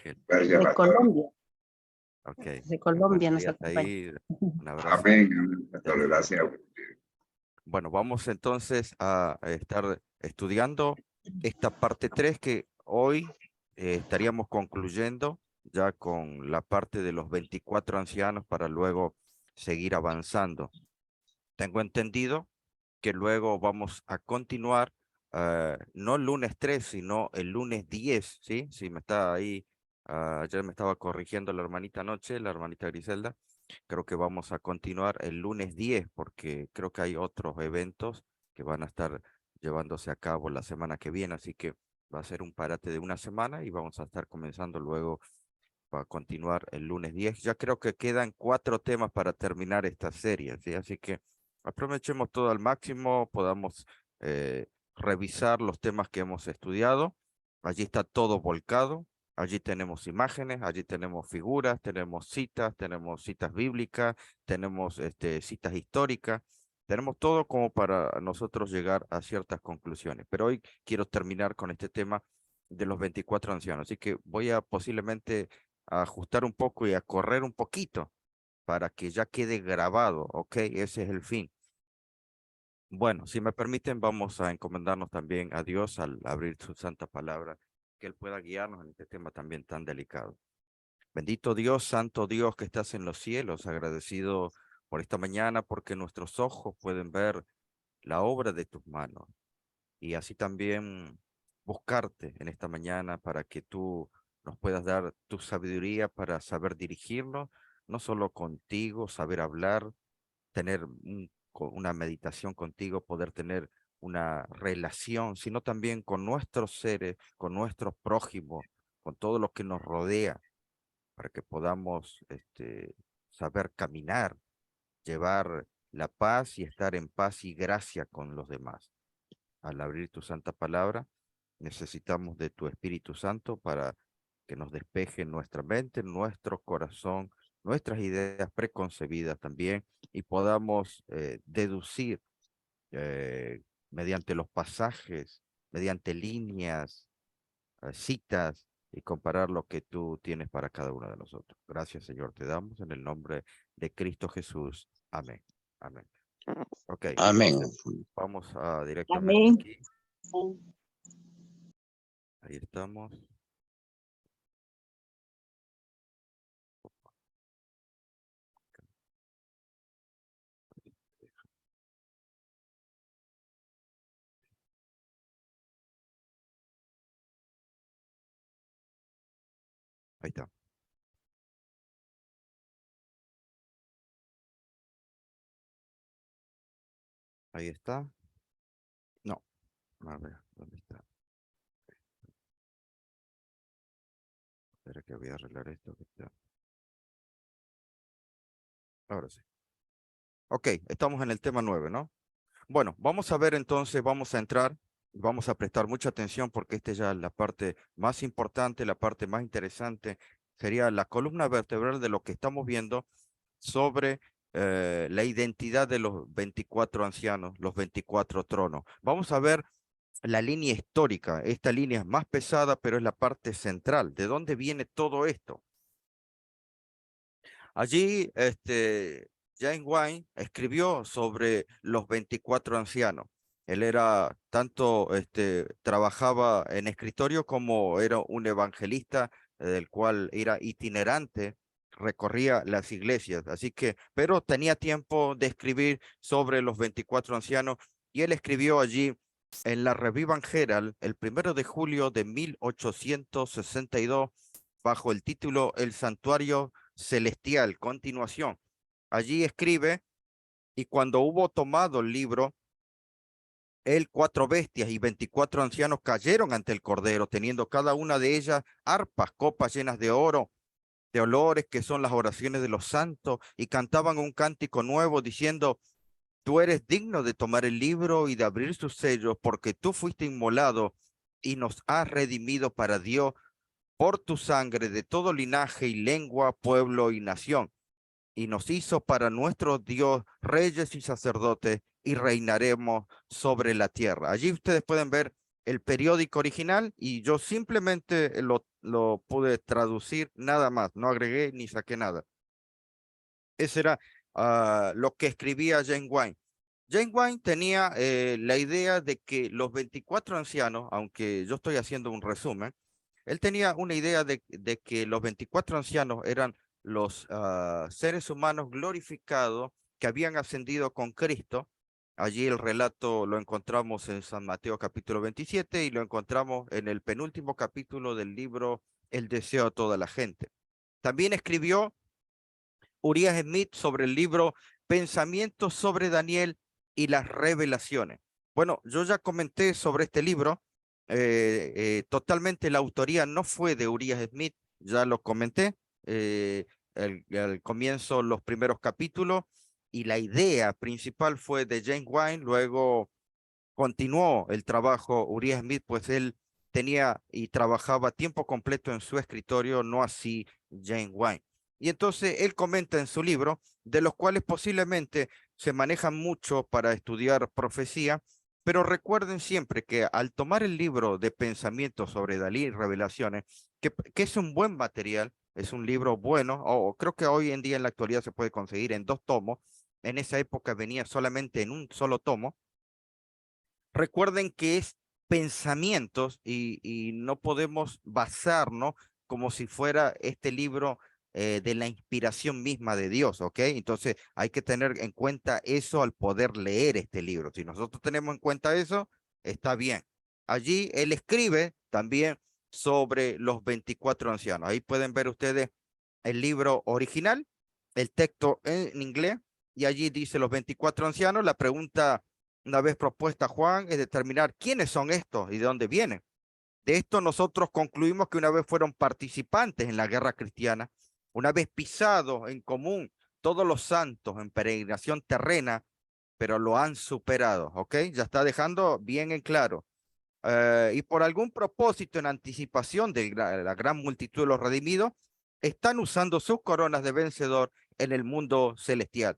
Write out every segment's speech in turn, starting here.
De Colombia. Ok. De Colombia nos Hasta acompaña. ahí, un abrazo. Amén, amén, pastor, gracias. Bueno, vamos entonces a estar estudiando esta parte 3 que hoy estaríamos concluyendo ya con la parte de los 24 ancianos para luego seguir avanzando. Tengo entendido que luego vamos a continuar, no el lunes 3, sino el lunes 10, ¿sí? Sí, me está ahí, ayer me estaba corrigiendo la hermanita anoche, la hermanita Griselda. Creo que vamos a continuar el lunes 10 porque creo que hay otros eventos que van a estar llevándose a cabo la semana que viene, así que va a ser un parate de una semana y vamos a estar comenzando luego para continuar el lunes 10. Ya creo que quedan 4 temas para terminar esta serie, ¿sí? Así que aprovechemos todo al máximo, podamos revisar los temas que hemos estudiado. Allí está todo volcado. Allí tenemos imágenes, allí tenemos figuras, tenemos citas bíblicas, tenemos citas históricas, tenemos todo como para nosotros llegar a ciertas conclusiones. Pero hoy quiero terminar con este tema de los 24 ancianos. Así que voy a posiblemente ajustar un poco y a correr un poquito para que ya quede grabado, ¿ok? Ese es el fin. Bueno, si me permiten, vamos a encomendarnos también a Dios al abrir su santa palabra, que Él pueda guiarnos en este tema también tan delicado. Bendito Dios, santo Dios que estás en los cielos, agradecido por esta mañana porque nuestros ojos pueden ver la obra de tus manos y así también buscarte en esta mañana para que tú nos puedas dar tu sabiduría para saber dirigirnos, no solo contigo, saber hablar, tener una meditación contigo, poder tener una relación, sino también con nuestros seres, con nuestros prójimos, con todo lo que nos rodea, para que podamos saber caminar, llevar la paz y estar en paz y gracia con los demás. Al abrir tu santa palabra, necesitamos de tu Espíritu Santo para que nos despeje nuestra mente, nuestro corazón, nuestras ideas preconcebidas también y podamos deducir mediante los pasajes, mediante líneas, citas y comparar lo que tú tienes para cada uno de nosotros. Gracias, Señor, te damos en el nombre de Cristo Jesús. Amén. Amén. Ok, Amén. entonces vamos a directamente Amén. aquí. Ahí estamos. Ahí está. Ahí está. No, a ver, ¿dónde está? Espera que voy a arreglar esto que está. Ahora sí. Ok, estamos en el tema 9, ¿no? Bueno, vamos a ver entonces, vamos a entrar, vamos a prestar mucha atención porque esta ya es la parte más importante, la parte más interesante, sería la columna vertebral de lo que estamos viendo sobre la identidad de los 24 ancianos, los 24 tronos. Vamos a ver la línea histórica. Esta línea es más pesada, pero es la parte central. ¿De dónde viene todo esto? Allí, James Wine escribió sobre los 24 ancianos. Él era tanto, trabajaba en escritorio como era un evangelista, del cual era itinerante, recorría las iglesias. Así que, pero tenía tiempo de escribir sobre los 24 ancianos y él escribió allí en la Revue Evangelical el 1 de julio de 1862 bajo el título El Santuario Celestial, continuación. Allí escribe, y cuando hubo tomado el libro, él, 4 bestias y 24 ancianos cayeron ante el Cordero, teniendo cada una de ellas arpas, copas llenas de oro, de olores que son las oraciones de los santos, y cantaban un cántico nuevo diciendo, tú eres digno de tomar el libro y de abrir sus sellos, porque tú fuiste inmolado y nos has redimido para Dios por tu sangre de todo linaje y lengua, pueblo y nación, y nos hizo para nuestro Dios reyes y sacerdotes, y reinaremos sobre la tierra. Allí ustedes pueden ver el periódico original y yo simplemente lo pude traducir nada más, no agregué ni saqué nada. Ese era lo que escribía James White. James White tenía la idea de que los 24 ancianos, aunque yo estoy haciendo un resumen, él tenía una idea de que los 24 ancianos eran los seres humanos glorificados que habían ascendido con Cristo. Allí el relato lo encontramos en San Mateo capítulo 27 y lo encontramos en el penúltimo capítulo del libro El deseo de toda la gente. También escribió Uriah Smith sobre el libro Pensamientos sobre Daniel y las revelaciones. Bueno, yo ya comenté sobre este libro. Totalmente la autoría no fue de Uriah Smith, ya lo comenté. Al comienzo, los primeros capítulos, y la idea principal fue de James White. Luego continuó el trabajo Uriah Smith, pues él tenía y trabajaba a tiempo completo en su escritorio, no así James White. Y entonces él comenta en su libro, de los cuales posiblemente se manejan mucho para estudiar profecía, pero recuerden siempre que al tomar el libro de pensamientos sobre Dalí y revelaciones, que es un buen material, es un libro bueno, o creo que hoy en día en la actualidad se puede conseguir en 2 tomos, en esa época venía solamente en un solo tomo. Recuerden que es pensamientos y no podemos basarnos como si fuera este libro de la inspiración misma de Dios, ¿ok? Entonces hay que tener en cuenta eso al poder leer este libro. Si nosotros tenemos en cuenta eso, está bien. Allí él escribe también sobre los 24 ancianos. Ahí pueden ver ustedes el libro original, el texto en inglés, y allí dice los 24 ancianos. La pregunta una vez propuesta Juan es determinar quiénes son estos y de dónde vienen. De esto nosotros concluimos que una vez fueron participantes en la guerra cristiana, una vez pisados en común todos los santos en peregrinación terrena, pero lo han superado, ¿ok? Ya está dejando bien en claro. Y por algún propósito en anticipación de la gran multitud de los redimidos, están usando sus coronas de vencedor en el mundo celestial.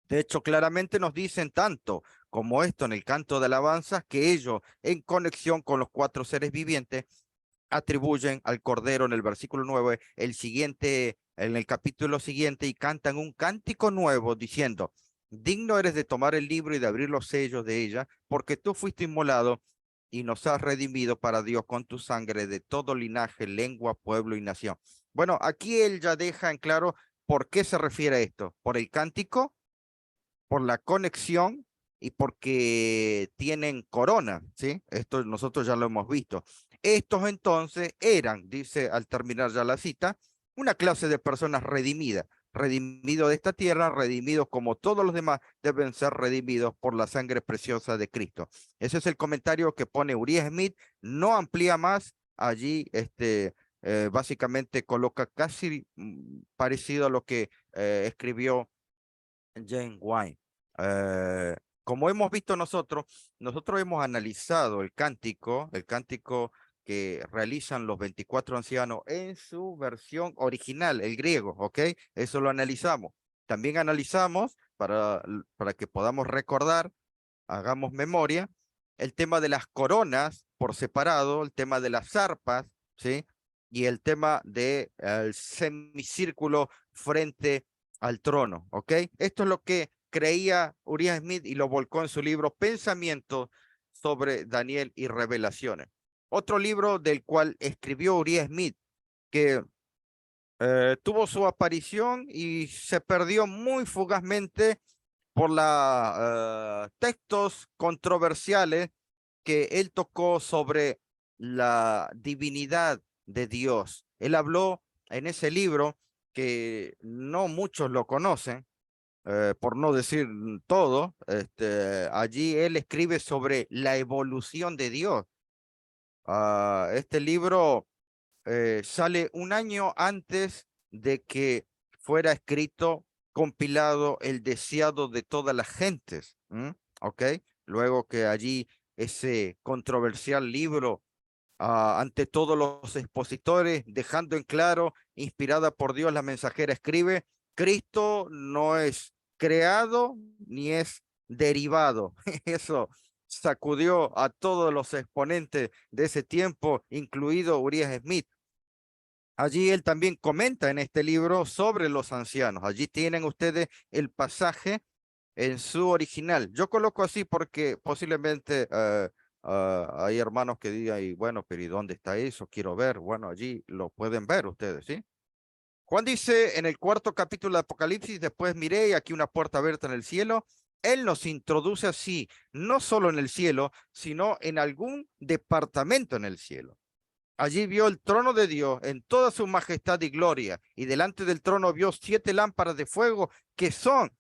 De hecho, claramente nos dicen tanto como esto en el canto de alabanzas que ellos, en conexión con los 4 seres vivientes, atribuyen al Cordero en el versículo 9, el siguiente, en el capítulo siguiente, y cantan un cántico nuevo diciendo: digno eres de tomar el libro y de abrir los sellos de ella, porque tú fuiste inmolado y nos has redimido para Dios con tu sangre de todo linaje, lengua, pueblo y nación. Bueno, aquí él ya deja en claro por qué se refiere a esto, por el cántico, por la conexión y porque tienen corona, ¿sí? Esto nosotros ya lo hemos visto. Estos entonces eran, dice al terminar ya la cita, una clase de personas redimidas, redimidos de esta tierra, redimidos como todos los demás, deben ser redimidos por la sangre preciosa de Cristo. Ese es el comentario que pone Uriah Smith, no amplía más, allí básicamente coloca casi parecido a lo que escribió James White. Como hemos visto nosotros hemos analizado el cántico que realizan los 24 ancianos en su versión original, el griego, ¿ok? Eso lo analizamos. También analizamos, para que podamos recordar, hagamos memoria, el tema de las coronas por separado, el tema de las arpas, ¿sí? Y el tema del semicírculo frente al trono, ¿ok? Esto es lo que creía Uriah Smith y lo volcó en su libro Pensamientos sobre Daniel y Revelaciones. Otro libro del cual escribió Uriah Smith, que tuvo su aparición y se perdió muy fugazmente por los textos controversiales que él tocó sobre la divinidad de Dios. Él habló en ese libro que no muchos lo conocen, por no decir todo. Allí él escribe sobre la evolución de Dios. Este libro sale un año antes de que fuera escrito, compilado el deseado de todas las gentes, ¿ok? Luego que allí ese controversial libro, ante todos los expositores, dejando en claro, inspirada por Dios, la mensajera escribe: Cristo no es creado ni es derivado. Eso sacudió a todos los exponentes de ese tiempo, incluido Urias Smith. Allí él también comenta en este libro sobre los ancianos. Allí tienen ustedes el pasaje en su original. Yo coloco así porque posiblemente hay hermanos que digan, y bueno, pero ¿y dónde está eso? Quiero ver. Bueno, allí lo pueden ver ustedes, ¿sí? Juan dice en el 4º capítulo de Apocalipsis, después miré y aquí una puerta abierta en el cielo. Él nos introduce así, no solo en el cielo, sino en algún departamento en el cielo. Allí vio el trono de Dios en toda su majestad y gloria, y delante del trono vio 7 lámparas de fuego que son,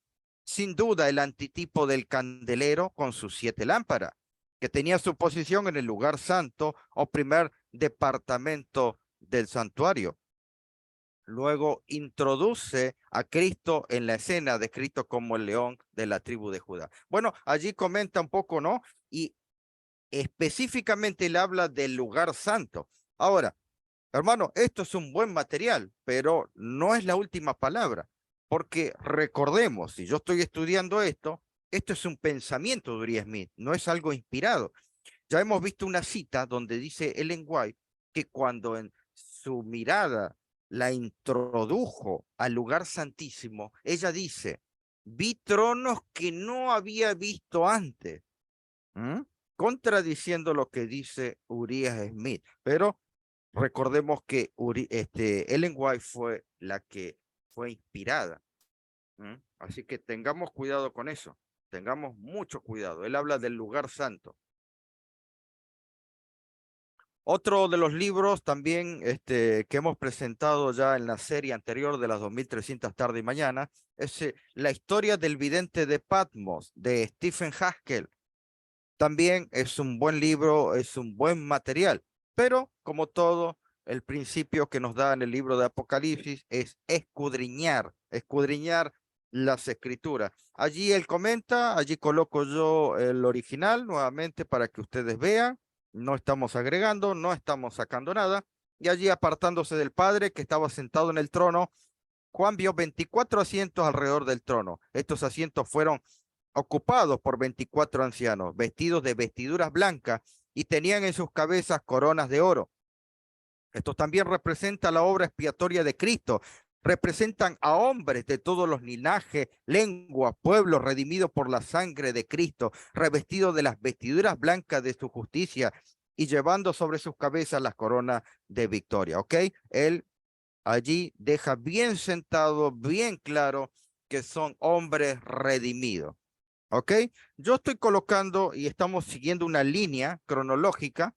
sin duda, el antitipo del candelero con sus 7 lámparas, que tenía su posición en el lugar santo o primer departamento del santuario. Luego introduce a Cristo en la escena, descrito como el león de la tribu de Judá. Bueno, allí comenta un poco, ¿no? Y específicamente él habla del lugar santo. Ahora, hermano, esto es un buen material, pero no es la última palabra, porque recordemos, si yo estoy estudiando esto, esto es un pensamiento de Uriah Smith, no es algo inspirado. Ya hemos visto una cita donde dice Ellen White que cuando en su mirada la introdujo al lugar santísimo, ella dice, vi tronos que no había visto antes, contradiciendo lo que dice Uriah Smith, pero recordemos que Ellen White fue la que fue inspirada. Así que tengamos cuidado con eso. Tengamos mucho cuidado. Él habla del lugar santo. Otro de los libros también que hemos presentado ya en la serie anterior de las 2300 tarde y mañana es La historia del vidente de Patmos de Stephen Haskell. También es un buen libro, es un buen material, pero como todo, el principio que nos da en el libro de Apocalipsis es escudriñar las escrituras. Allí él comenta, allí coloco yo el original nuevamente para que ustedes vean, no estamos agregando, no estamos sacando nada, y allí apartándose del Padre que estaba sentado en el trono, Juan vio 24 asientos alrededor del trono. Estos asientos fueron ocupados por 24 ancianos, vestidos de vestiduras blancas y tenían en sus cabezas coronas de oro. Esto también representa la obra expiatoria de Cristo. Representan a hombres de todos los linajes, lenguas, pueblos, redimidos por la sangre de Cristo, revestidos de las vestiduras blancas de su justicia y llevando sobre sus cabezas las coronas de victoria. ¿Ok? Él allí deja bien sentado, bien claro que son hombres redimidos. ¿Ok? Yo estoy colocando y estamos siguiendo una línea cronológica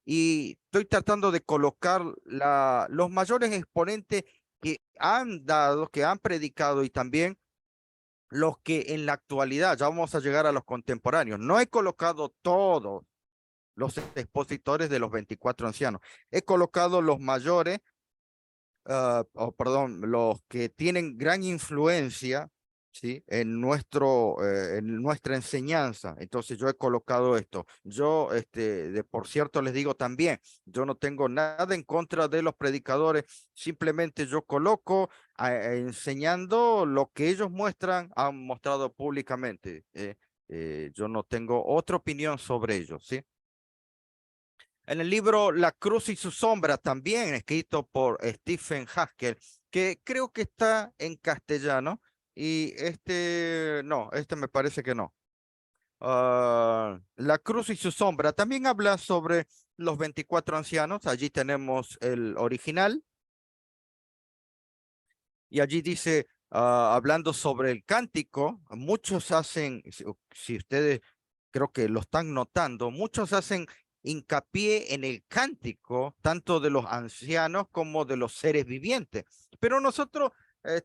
y estoy tratando de colocar los mayores exponentes que han dado, que han predicado y también los que en la actualidad, ya vamos a llegar a los contemporáneos. No he colocado todos los expositores de los 24 ancianos. He colocado los mayores, perdón, los que tienen gran influencia, ¿sí? En nuestra enseñanza. Entonces yo he colocado esto. Yo, por cierto, les digo también, yo no tengo nada en contra de los predicadores, simplemente yo coloco enseñando lo que ellos muestran, han mostrado públicamente. Yo no tengo otra opinión sobre ellos, ¿sí? En el libro La Cruz y su sombra, también escrito por Stephen Haskell, que creo que está en castellano, y no, me parece que no. La Cruz y su sombra también habla sobre los 24 ancianos, allí tenemos el original, y allí dice, hablando sobre el cántico, muchos hacen, si ustedes creo que lo están notando, muchos hacen hincapié en el cántico, tanto de los ancianos como de los seres vivientes. Pero nosotros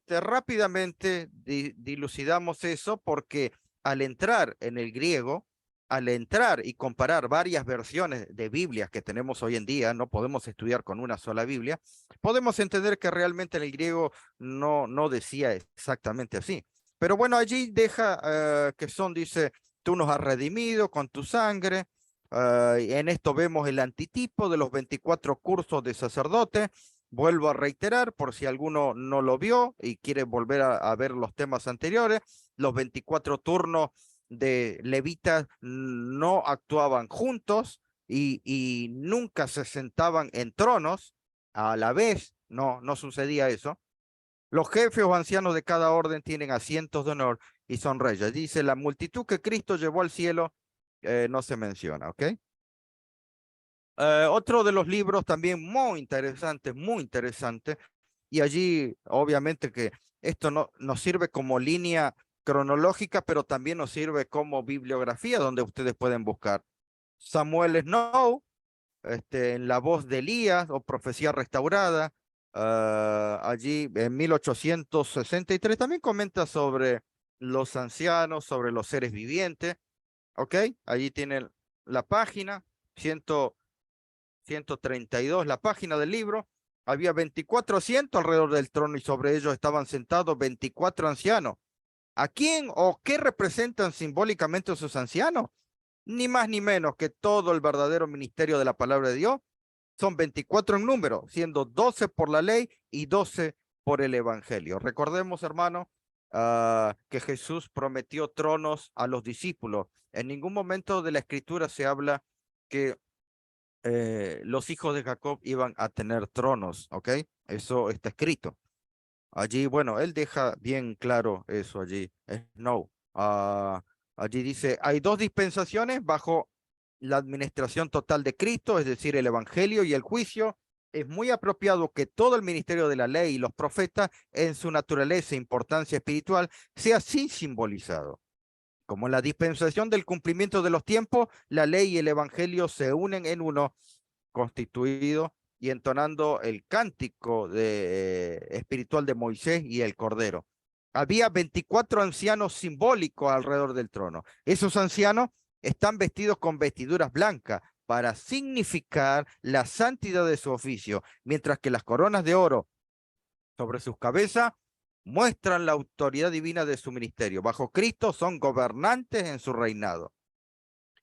rápidamente dilucidamos eso porque al entrar en el griego, al entrar y comparar varias versiones de Biblias que tenemos hoy en día, no podemos estudiar con una sola Biblia, podemos entender que realmente en el griego no decía exactamente así. Pero bueno, allí deja que son, dice, tú nos has redimido con tu sangre. En esto vemos el antitipo de los 24 cursos de sacerdote. Vuelvo a reiterar, por si alguno no lo vio y quiere volver a ver los temas anteriores, los 24 turnos de levitas no actuaban juntos y nunca se sentaban en tronos a la vez. No sucedía eso. Los jefes o ancianos de cada orden tienen asientos de honor y son reyes. Dice, la multitud que Cristo llevó al cielo no se menciona, ¿ok? Otro de los libros también muy interesante, y allí obviamente que esto no nos sirve como línea cronológica, pero también nos sirve como bibliografía donde ustedes pueden buscar. Samuel Snow, en La voz de Elías o Profecía restaurada, allí en 1863 también comenta sobre los ancianos, sobre los seres vivientes, ¿ok? Allí tienen la página, 132, la página del libro. Había 24 asientos alrededor del trono y sobre ellos estaban sentados 24 ancianos. ¿A quién o qué representan simbólicamente sus ancianos? Ni más ni menos que todo el verdadero ministerio de la palabra de Dios. Son 24 en número, siendo 12 por la ley y 12 por el evangelio. Recordemos, hermano, que Jesús prometió tronos a los discípulos. En ningún momento de la escritura se habla que los hijos de Jacob iban a tener tronos, ¿ok? Eso está escrito. Allí, bueno, él deja bien claro eso allí. No. Allí dice, hay dos dispensaciones bajo la administración total de Cristo, es decir, el evangelio y el juicio. Es muy apropiado que todo el ministerio de la ley y los profetas, en su naturaleza e importancia espiritual, sea así simbolizado. Como en la dispensación del cumplimiento de los tiempos, la ley y el evangelio se unen en uno, constituido y entonando el cántico espiritual de Moisés y el Cordero. Había 24 ancianos simbólicos alrededor del trono. Esos ancianos están vestidos con vestiduras blancas para significar la santidad de su oficio, mientras que las coronas de oro sobre sus cabezas muestran la autoridad divina de su ministerio. Bajo Cristo son gobernantes en su reinado,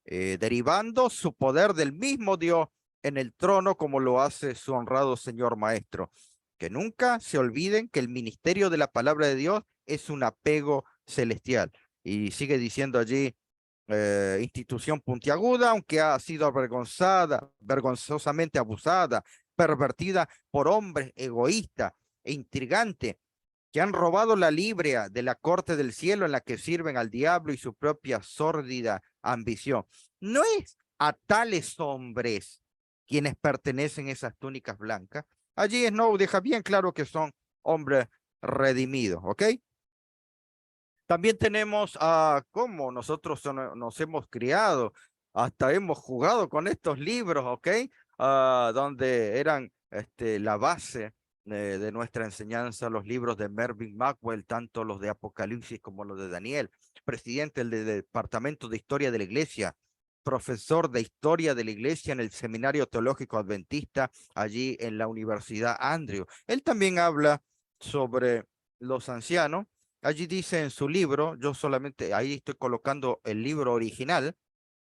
derivando su poder del mismo Dios en el trono, como lo hace su honrado Señor Maestro. Que nunca se olviden que el ministerio de la palabra de Dios es un apego celestial. Y sigue diciendo allí, institución puntiaguda, aunque ha sido avergonzada, vergonzosamente abusada, pervertida por hombres egoístas e intrigantes, que han robado la librea de la corte del cielo en la que sirven al diablo y su propia sórdida ambición. No es a tales hombres quienes pertenecen esas túnicas blancas. Allí Snow deja bien claro que son hombres redimidos, ¿ok? También tenemos a cómo nosotros nos hemos criado, hasta hemos jugado con estos libros, ¿ok? Donde eran la base de nuestra enseñanza, los libros de Mervyn Maxwell, tanto los de Apocalipsis como los de Daniel, presidente del Departamento de Historia de la Iglesia, profesor de Historia de la Iglesia en el Seminario Teológico Adventista, allí en la Universidad Andrew. Él también habla sobre los ancianos. Allí dice en su libro, yo solamente ahí estoy colocando el libro original,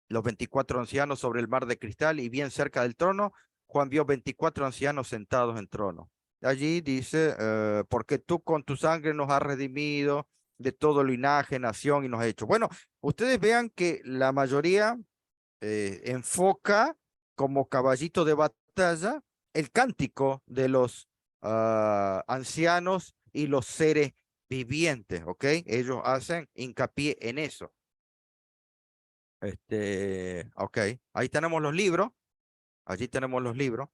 los 24 ancianos sobre el mar de cristal, y bien cerca del trono, Juan vio 24 ancianos sentados en trono. Allí dice, porque tú con tu sangre nos has redimido de todo linaje, nación y nos has hecho. Bueno, ustedes vean que la mayoría enfoca como caballito de batalla el cántico de los ancianos y los seres vivientes, ¿ok? Ellos hacen hincapié en eso. Ok, ahí tenemos los libros, allí tenemos los libros.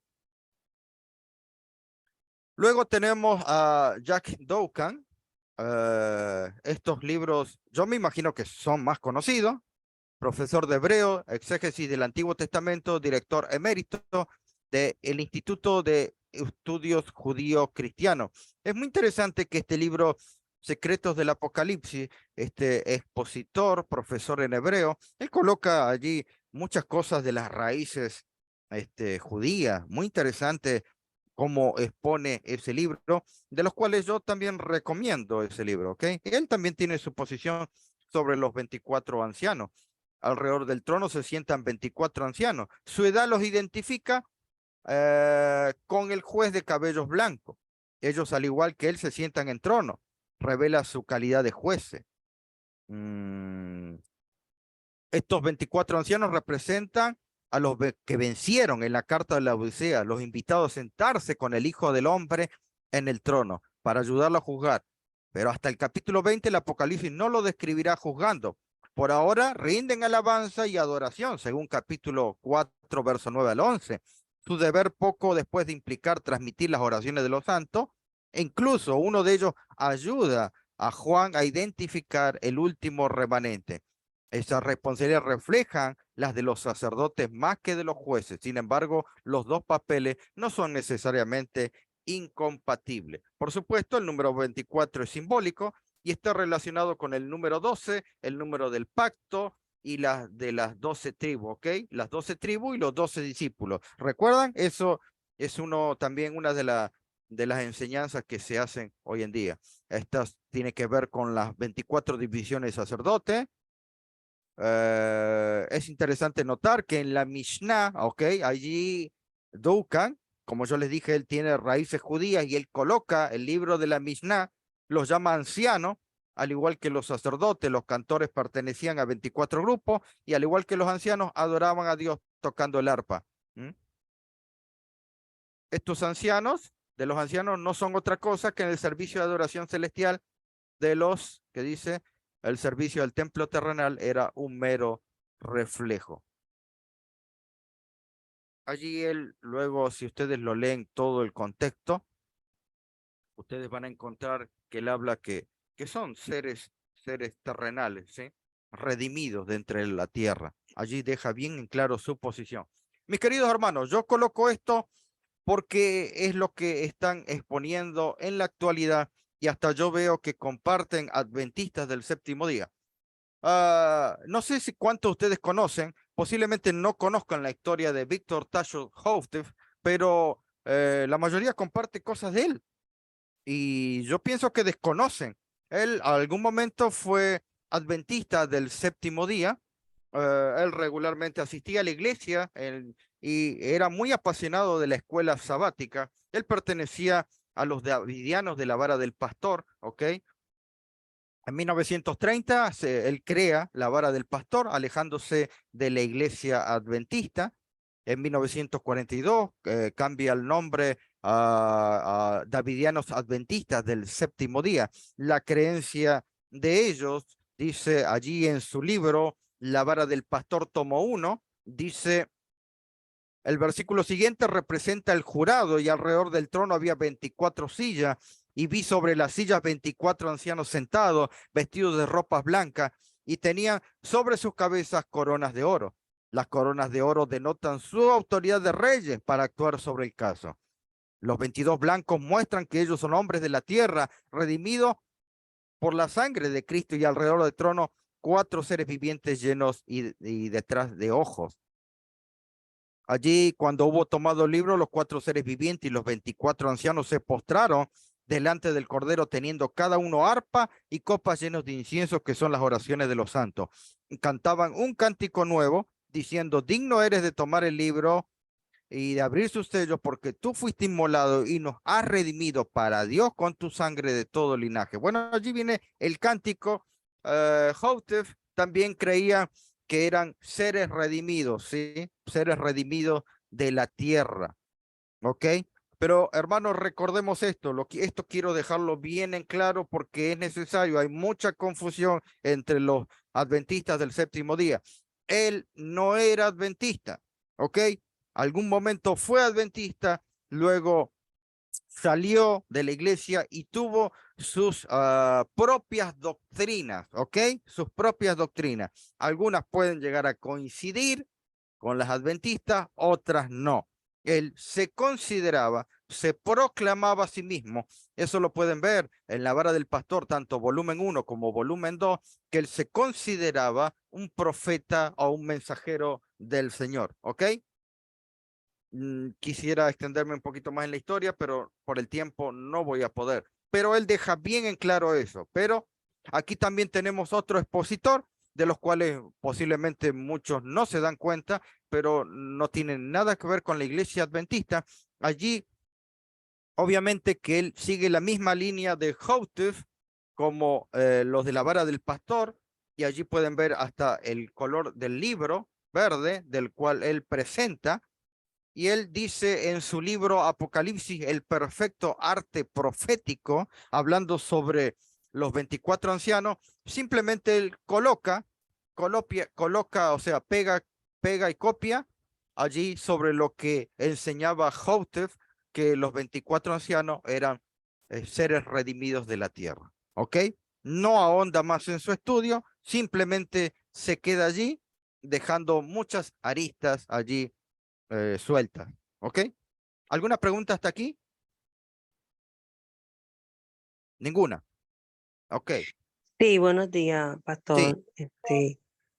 Luego tenemos a Jack Duncan. Estos libros, yo me imagino que son más conocidos. Profesor de hebreo, exégesis del Antiguo Testamento, director emérito del Instituto de Estudios Judíos Cristianos. Es muy interesante que este libro, Secretos del Apocalipsis, este expositor, profesor en hebreo, él coloca allí muchas cosas de las raíces judías. Muy interesante cómo expone ese libro, de los cuales yo también recomiendo ese libro, ¿ok? Él también tiene su posición sobre los 24 ancianos. Alrededor del trono se sientan 24 ancianos. Su edad los identifica con el juez de cabellos blancos. Ellos, al igual que él, se sientan en trono. Revela su calidad de jueces. Estos 24 ancianos representan a los que vencieron en la carta de la Odisea, los invitados a sentarse con el Hijo del Hombre en el trono para ayudarlo a juzgar. Pero hasta el capítulo 20 el Apocalipsis no lo describirá juzgando. Por ahora rinden alabanza y adoración, según capítulo 4, verso 9 al 11. Su deber poco después de implicar transmitir las oraciones de los santos, e incluso uno de ellos ayuda a Juan a identificar el último remanente. Esas responsabilidades reflejan las de los sacerdotes más que de los jueces. Sin embargo, los dos papeles no son necesariamente incompatibles. Por supuesto, el número 24 es simbólico y está relacionado con el número 12, el número del pacto y las de las 12 tribus, ¿ok? Las 12 tribus y los 12 discípulos. ¿Recuerdan? Eso es también una de las enseñanzas que se hacen hoy en día. Estas tiene que ver con las 24 divisiones de sacerdotes. Es interesante notar que en la Mishnah, ok, allí Doukan, como yo les dije, él tiene raíces judías y él coloca el libro de la Mishnah, los llama ancianos, al igual que los sacerdotes, los cantores pertenecían a 24 grupos y al igual que los ancianos adoraban a Dios tocando el arpa. Estos ancianos, de los ancianos, no son otra cosa que en el servicio de adoración celestial de los, que dice, el servicio del templo terrenal era un mero reflejo. Allí él, luego, si ustedes lo leen todo el contexto, ustedes van a encontrar que él habla que son seres terrenales, ¿sí? Redimidos de entre la tierra. Allí deja bien en claro su posición. Mis queridos hermanos, yo coloco esto porque es lo que están exponiendo en la actualidad y hasta yo veo que comparten adventistas del séptimo día. No sé si cuántos de ustedes conocen, posiblemente no conozcan la historia de Víctor Tasho Houteff, pero la mayoría comparte cosas de él y yo pienso que desconocen. Él algún momento fue adventista del séptimo día, él regularmente asistía a la iglesia y era muy apasionado de la escuela sabática. Él pertenecía a los davidianos de la vara del pastor, ¿ok? En 1930 él crea la vara del pastor, alejándose de la iglesia adventista. En 1942 cambia el nombre a Davidianos Adventistas del séptimo día. La creencia de ellos, dice allí en su libro, La vara del pastor, tomo 1, dice, el versículo siguiente representa el jurado y alrededor del trono había 24 sillas y vi sobre las sillas 24 ancianos sentados, vestidos de ropas blancas y tenían sobre sus cabezas coronas de oro. Las coronas de oro denotan su autoridad de reyes para actuar sobre el caso. Los 22 blancos muestran que ellos son hombres de la tierra, redimidos por la sangre de Cristo, y alrededor del trono 4 seres vivientes llenos y detrás de ojos. Allí, cuando hubo tomado el libro, los 4 seres vivientes y los 24 ancianos se postraron delante del Cordero, teniendo cada uno arpa y copas llenos de incienso, que son las oraciones de los santos. Y cantaban un cántico nuevo, diciendo, digno eres de tomar el libro y de abrir sus sellos, porque tú fuiste inmolado y nos has redimido para Dios con tu sangre de todo linaje. Bueno, allí viene el cántico. Houteff también creía que eran seres redimidos, ¿sí? Seres redimidos de la tierra, ¿ok? Pero hermanos, recordemos esto, esto quiero dejarlo bien en claro porque es necesario, hay mucha confusión entre los adventistas del séptimo día. Él no era adventista, ¿ok? Algún momento fue adventista, luego salió de la iglesia y tuvo sus propias doctrinas, ¿ok? Sus propias doctrinas. Algunas pueden llegar a coincidir con las adventistas, otras no. Él se consideraba, se proclamaba a sí mismo, eso lo pueden ver en la vara del pastor, tanto volumen 1 como volumen 2, que él se consideraba un profeta o un mensajero del Señor, ¿ok? Quisiera extenderme un poquito más en la historia, pero por el tiempo no voy a poder. Pero él deja bien en claro eso. Pero aquí también tenemos otro expositor, de los cuales posiblemente muchos no se dan cuenta, pero no tienen nada que ver con la iglesia adventista. Allí, obviamente que él sigue la misma línea de Houteff como los de la vara del pastor, y allí pueden ver hasta el color del libro verde del cual él presenta. Y él dice en su libro Apocalipsis, el perfecto arte profético, hablando sobre los 24 ancianos, simplemente él coloca, o sea, pega y copia allí sobre lo que enseñaba Houteff, que los 24 ancianos eran seres redimidos de la tierra. ¿Ok? No ahonda más en su estudio, simplemente se queda allí, dejando muchas aristas allí sueltas. ¿Ok? ¿Alguna pregunta hasta aquí? Ninguna. Ok. Sí, buenos días, Sí. pastor.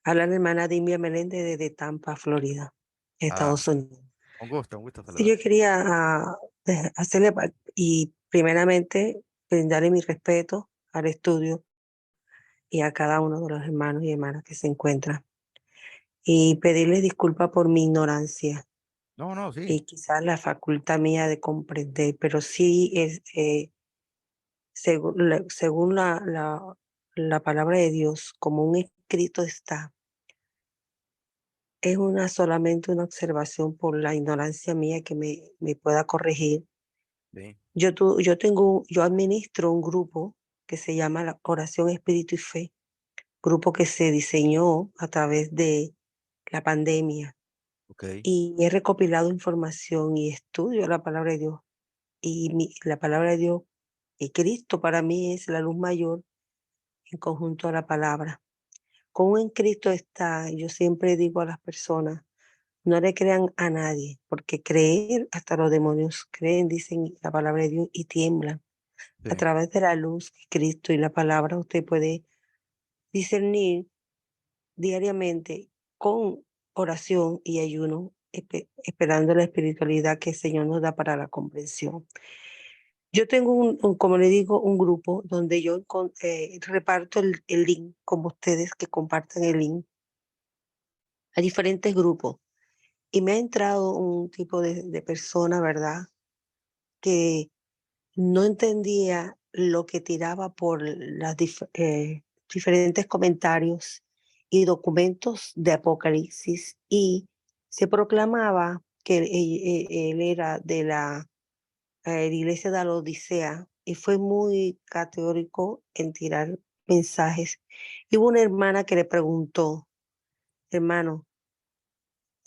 Habla la hermana Dimia Meléndez desde Tampa, Florida, Ah, Estados Unidos. un gusto Sí, saludar. yo quería hacerle y primeramente brindarle mi respeto al estudio y a cada uno de los hermanos y hermanas que se encuentran y pedirle disculpas por mi ignorancia No, no, sí. y quizás la facultad mía de comprender, pero sí es, según la palabra de Dios, como un escrito está, es solamente una observación por la ignorancia mía que me pueda corregir. Sí, Yo administro un grupo que se llama la Oración Espíritu y Fe, grupo que se diseñó a través de la pandemia ok. y he recopilado información y estudio la palabra de Dios. La palabra de Dios y Cristo para mí es la luz mayor en conjunto a la palabra. Como en Cristo está, yo siempre digo a las personas, no le crean a nadie, porque creer, hasta los demonios creen, dicen la palabra de Dios, y tiemblan. A Sí, través de la luz que Cristo y la palabra, usted puede discernir diariamente con oración y ayuno, esperando la espiritualidad que el Señor nos da para la comprensión. Yo tengo como le digo, un grupo donde yo reparto el link, como ustedes que comparten el link, a diferentes grupos. Y me ha entrado un tipo de persona, ¿verdad? Que no entendía lo que tiraba por las diferentes comentarios y documentos de Apocalipsis y se proclamaba que él era de la iglesia de la Odisea y fue muy categórico en tirar mensajes. Y hubo una hermana que le preguntó, hermano,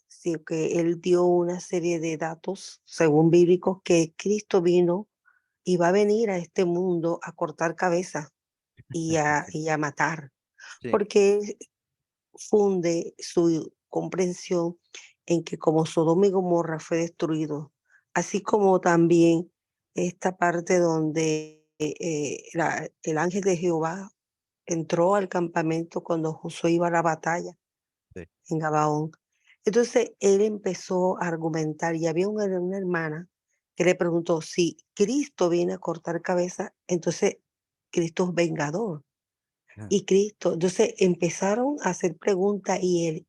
sí, que él dio una serie de datos, según bíblicos, que Cristo vino y va a venir a este mundo a cortar cabezas y a matar, sí. porque él funde su comprensión en que como Sodoma y Gomorra fue destruido, así como también esta parte donde el ángel de Jehová entró al campamento cuando Josué iba a la batalla Sí. en Gabaón. Entonces él empezó a argumentar y había una hermana que le preguntó si Cristo viene a cortar cabeza, entonces Cristo es vengador. Ah, Y Cristo, entonces empezaron a hacer preguntas y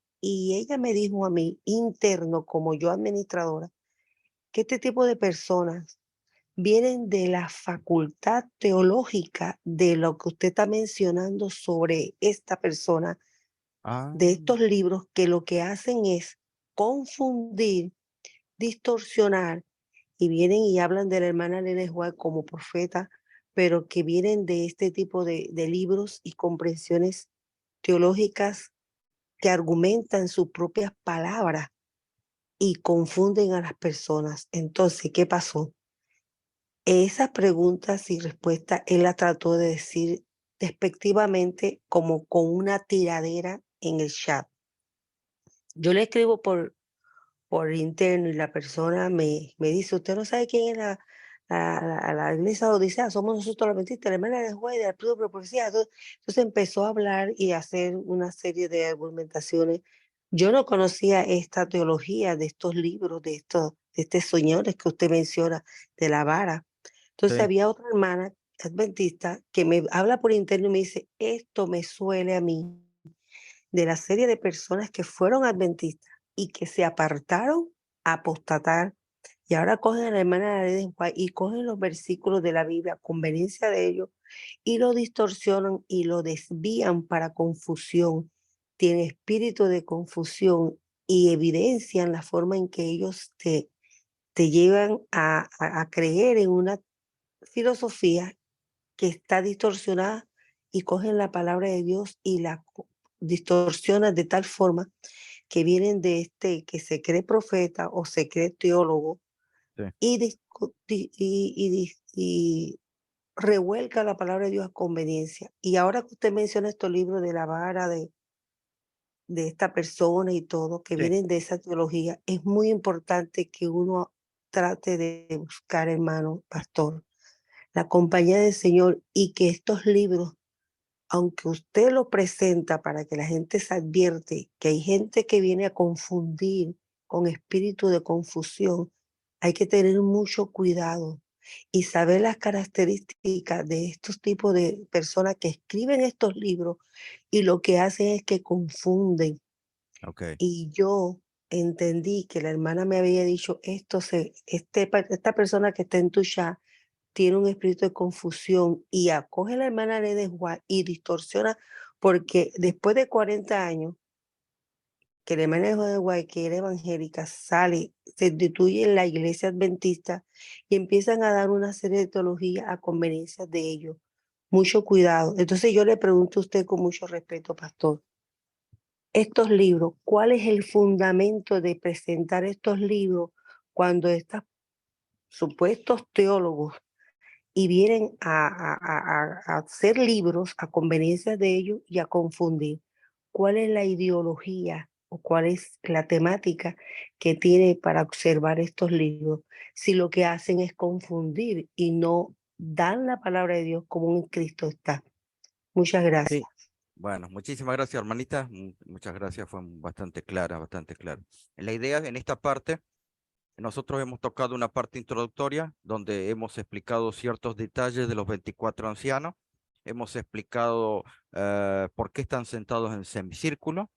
ella me dijo a mí, interno, como yo administradora, que este tipo de personas vienen de la facultad teológica de lo que usted está mencionando sobre esta persona, ah, de estos libros que lo que hacen es confundir, distorsionar y vienen y hablan de la hermana Elena White como profeta, pero que vienen de este tipo de libros y comprensiones teológicas que argumentan sus propias palabras y confunden a las personas. Entonces, ¿qué pasó? Esas preguntas y respuestas él las trató de decir despectivamente como con una tiradera en el chat. Yo le escribo por interno y la persona me dice, usted no sabe quién es la iglesia de Odisea, somos nosotros los adventistas, la hermana de Juárez, del Club de Profecía. Entonces empezó a hablar y a hacer una serie de argumentaciones. Yo no conocía esta teología de estos libros, de estos señores que usted menciona, de la vara. Entonces sí. había otra hermana adventista que me habla por interno y me dice, esto me suele a mí de la serie de personas que fueron adventistas y que se apartaron a apostatar Y ahora cogen a la hermana Ellen White y cogen los versículos de la Biblia, conveniencia de ellos, y lo distorsionan y lo desvían para confusión. Tiene espíritu de confusión y evidencian la forma en que ellos te llevan a creer en una filosofía que está distorsionada y cogen la palabra de Dios y la distorsionan de tal forma que vienen de que se cree profeta o se cree teólogo Sí, y, y revuelca la palabra de Dios a conveniencia. Y ahora que usted menciona estos libros de la vara de esta persona y todo, que sí, vienen de esa teología, es muy importante que uno trate de buscar, hermano pastor, la compañía del Señor y que estos libros, aunque usted lo presenta para que la gente se advierte que hay gente que viene a confundir con espíritu de confusión, hay que tener mucho cuidado y saber las características de estos tipos de personas que escriben estos libros y lo que hacen es que confunden. ok. Y yo entendí que la hermana me había dicho, esta persona que está en tu chat tiene un espíritu de confusión y acoge a la hermana de Juan y distorsiona, porque después de 40 años que la hermana de Juan, que era evangélica, sale, se destituye en la iglesia adventista y empiezan a dar una serie de teologías a conveniencia de ellos. Mucho cuidado. Entonces yo le pregunto a usted con mucho respeto, pastor, estos libros, ¿cuál es el fundamento de presentar estos libros cuando estos supuestos teólogos y vienen a hacer libros a conveniencia de ellos y a confundir? ¿Cuál es la ideología o cuál es la temática que tiene para observar estos libros? Si lo que hacen es confundir y no dan la palabra de Dios como en Cristo está. Muchas Sí. gracias. Bueno, muchísimas gracias, hermanita. Muchas gracias, fue bastante clara, bastante clara. La idea en esta parte, nosotros hemos tocado una parte introductoria donde hemos explicado ciertos detalles de los 24 ancianos, hemos explicado por qué están sentados en semicírculo,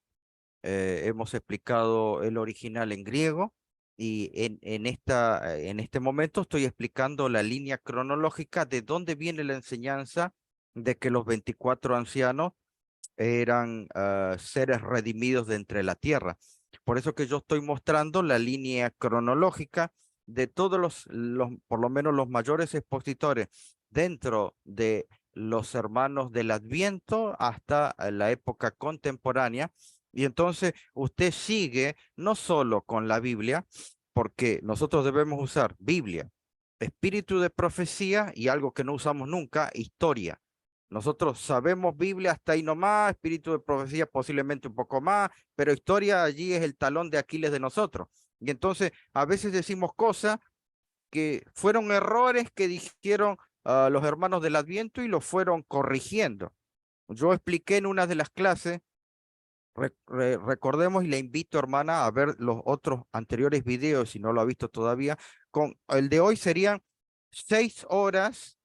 hemos explicado el original en griego y en este momento estoy explicando la línea cronológica de dónde viene la enseñanza de que los 24 ancianos eran seres redimidos de entre la tierra. Por eso que yo estoy mostrando la línea cronológica de todos por lo menos los mayores expositores dentro de los hermanos del Adviento hasta la época contemporánea. Y entonces usted sigue no solo con la Biblia, porque nosotros debemos usar Biblia, espíritu de profecía y algo que no usamos nunca, historia. Nosotros sabemos Biblia hasta ahí nomás, espíritu de profecía posiblemente un poco más, pero historia allí es el talón de Aquiles de nosotros. Y entonces a veces decimos cosas que fueron errores que dijeron los hermanos del Adviento y los fueron corrigiendo. Yo expliqué en una de las clases, recordemos y le invito, hermana, a ver los otros anteriores videos, si no lo ha visto todavía, con el de hoy serían 6 horas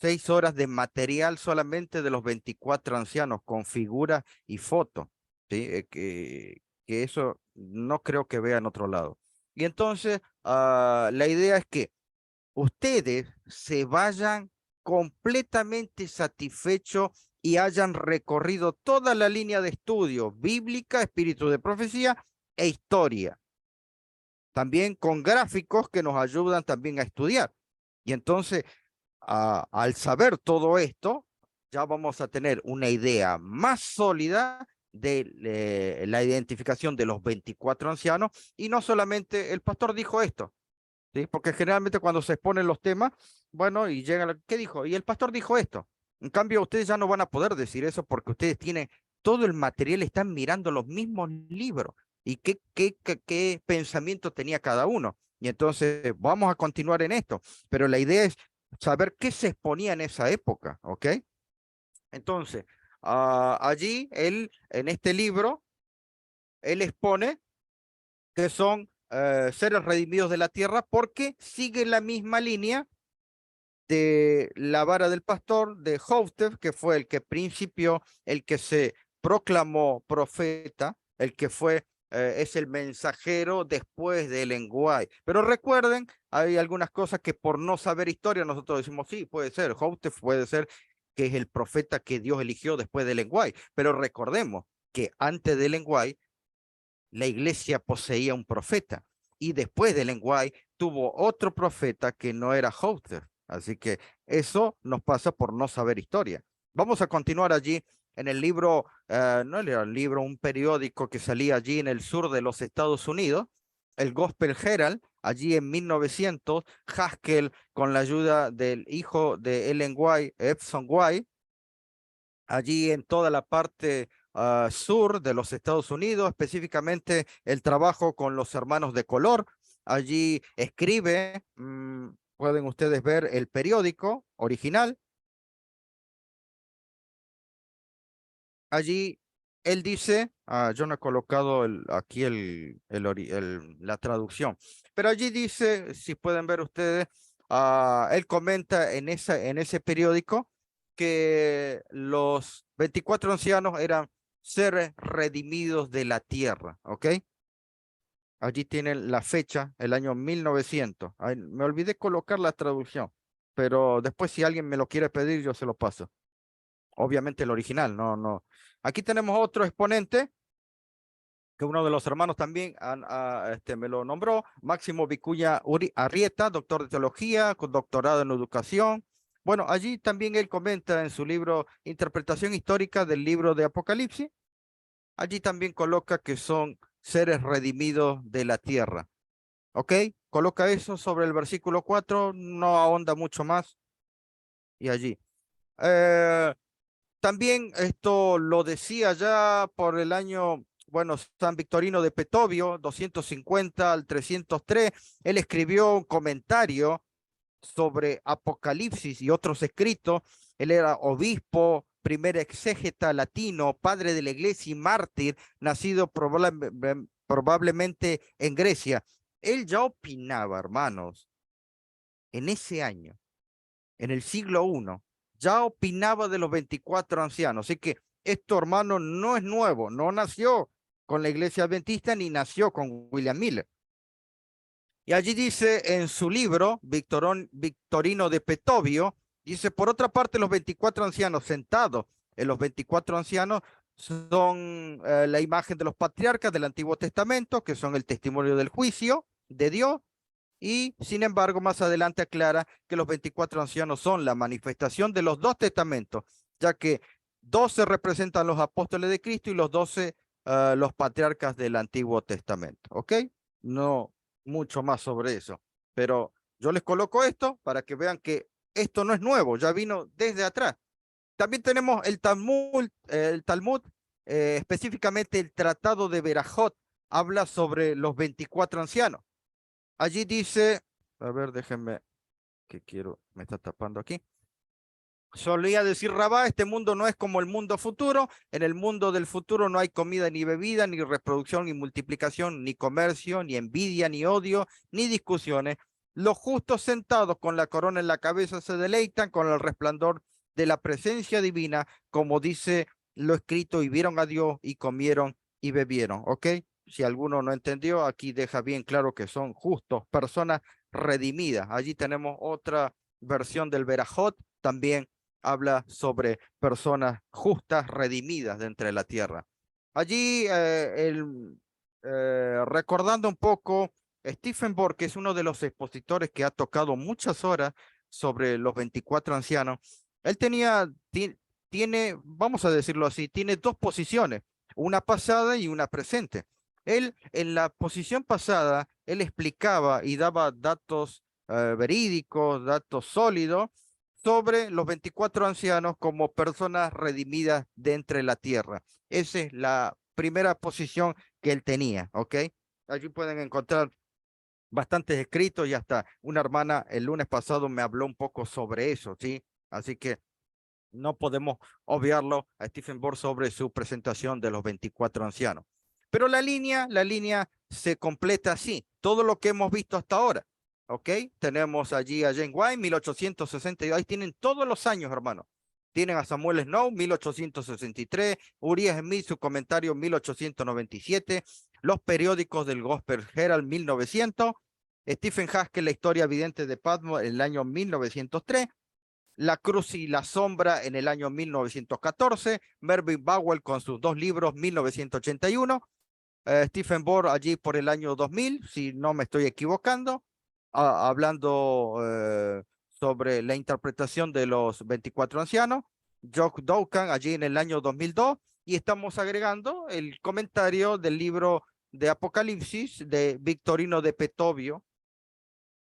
6 horas de material solamente de los 24 ancianos con figuras y fotos, ¿sí? Que eso no creo que vea en otro lado. Y entonces, la idea es que ustedes se vayan completamente satisfechos y hayan recorrido toda la línea de estudio bíblica, espíritu de profecía e historia. También con gráficos que nos ayudan también a estudiar. Y entonces, al saber todo esto, ya vamos a tener una idea más sólida de la identificación de los 24 ancianos y no solamente el pastor dijo esto, ¿sí? Porque generalmente cuando se exponen los temas, bueno, y llega, ¿qué dijo? Y el pastor dijo esto. En cambio, ustedes ya no van a poder decir eso porque ustedes tienen todo el material, están mirando los mismos libros y qué pensamiento tenía cada uno. Y entonces vamos a continuar en esto, pero la idea es saber qué se exponía en esa época, ¿ok? Entonces, allí él, en este libro, él expone que son seres redimidos de la tierra porque sigue la misma línea de la vara del pastor de Hoftef, que fue el que principió, el que se proclamó profeta, el que fue es el mensajero después de Ellen White. Pero recuerden, hay algunas cosas que por no saber historia nosotros decimos, sí, puede ser, Houteff puede ser que es el profeta que Dios eligió después de Ellen White. Pero recordemos que antes de Ellen White, la iglesia poseía un profeta. Y después de Ellen White tuvo otro profeta que no era Houteff. Así que eso nos pasa por no saber historia. Vamos a continuar allí en el libro, no era el libro, un periódico que salía allí en el sur de los Estados Unidos, el Gospel Herald, allí en 1900, Haskell, con la ayuda del hijo de Ellen White, Epson White, allí en toda la parte sur de los Estados Unidos, específicamente el trabajo con los hermanos de color. Allí escribe, pueden ustedes ver el periódico original. Allí él dice, yo no he colocado aquí la traducción, pero allí dice, si pueden ver ustedes, él comenta en ese periódico que los 24 ancianos eran seres redimidos de la tierra, ¿ok? Allí tienen la fecha, el año 1900. Ay, me olvidé colocar la traducción, pero después si alguien me lo quiere pedir, yo se lo paso. Obviamente el original, no. Aquí tenemos otro exponente que uno de los hermanos también me lo nombró, Máximo Vicuña Arrieta, doctor de teología, con doctorado en educación. Bueno, allí también él comenta en su libro Interpretación Histórica del libro de Apocalipsis, allí también coloca que son seres redimidos de la tierra. ¿Ok? Coloca eso sobre el versículo 4, no ahonda mucho más. Y allí. También esto lo decía ya por el año, bueno, San Victorino de Petovio, 250 al 303. Él escribió un comentario sobre Apocalipsis y otros escritos. Él era obispo, primer exégeta latino, padre de la iglesia y mártir, nacido probablemente en Grecia. Él ya opinaba, hermanos, en ese año, en el siglo I, ya opinaba de los 24 ancianos. Así que esto, hermano, no es nuevo, no nació con la iglesia adventista ni nació con William Miller. Y allí dice en su libro, Victorino de Petovio, dice, por otra parte, los 24 ancianos sentados en los 24 ancianos son la imagen de los patriarcas del Antiguo Testamento, que son el testimonio del juicio de Dios. Y sin embargo, más adelante aclara que los 24 ancianos son la manifestación de los dos testamentos, ya que 12 representan los apóstoles de Cristo y los 12 los patriarcas del Antiguo Testamento. ¿Ok? No mucho más sobre eso, pero yo les coloco esto para que vean que esto no es nuevo, ya vino desde atrás. También tenemos el Talmud, específicamente el Tratado de Berajot, habla sobre los 24 ancianos. Allí dice, a ver, déjenme, me está tapando aquí. Solía decir Rabá, este mundo no es como el mundo futuro. En el mundo del futuro no hay comida ni bebida, ni reproducción, ni multiplicación, ni comercio, ni envidia, ni odio, ni discusiones. Los justos sentados con la corona en la cabeza se deleitan con el resplandor de la presencia divina, como dice lo escrito, y vieron a Dios y comieron y bebieron. ¿Ok? Si alguno no entendió, aquí deja bien claro que son justos, personas redimidas. Allí tenemos otra versión del Berajot, también habla sobre personas justas, redimidas de entre la tierra. Allí, recordando un poco, Stephen Borg, que es uno de los expositores que ha tocado muchas horas sobre los 24 ancianos, él tiene, vamos a decirlo así, tiene dos posiciones, una pasada y una presente. Él, en la posición pasada, él explicaba y daba datos verídicos, datos sólidos, sobre los 24 ancianos como personas redimidas de entre la tierra. Esa es la primera posición que él tenía, ¿ok? Allí pueden encontrar bastantes escritos y hasta una hermana el lunes pasado me habló un poco sobre eso, ¿sí? Así que no podemos obviarlo a Stephen Borg sobre su presentación de los 24 ancianos. Pero la línea se completa así, todo lo que hemos visto hasta ahora. ¿Ok? Tenemos allí a Jane White, 1862. Ahí tienen todos los años, hermano. Tienen a Samuel Snow, 1863. Uriah Smith, su comentario, 1897. Los periódicos del Gospel Herald 1900, Stephen Haskell, La historia evidente de Patmos en el año 1903, La cruz y la sombra en el año 1914, Mervyn Bowell con sus 2 libros 1981, Stephen Bohr allí por el año 2000, si no me estoy equivocando, hablando sobre la interpretación de los 24 ancianos, Jock Doucan allí en el año 2002, y estamos agregando el comentario del libro de Apocalipsis de Victorino de Petovio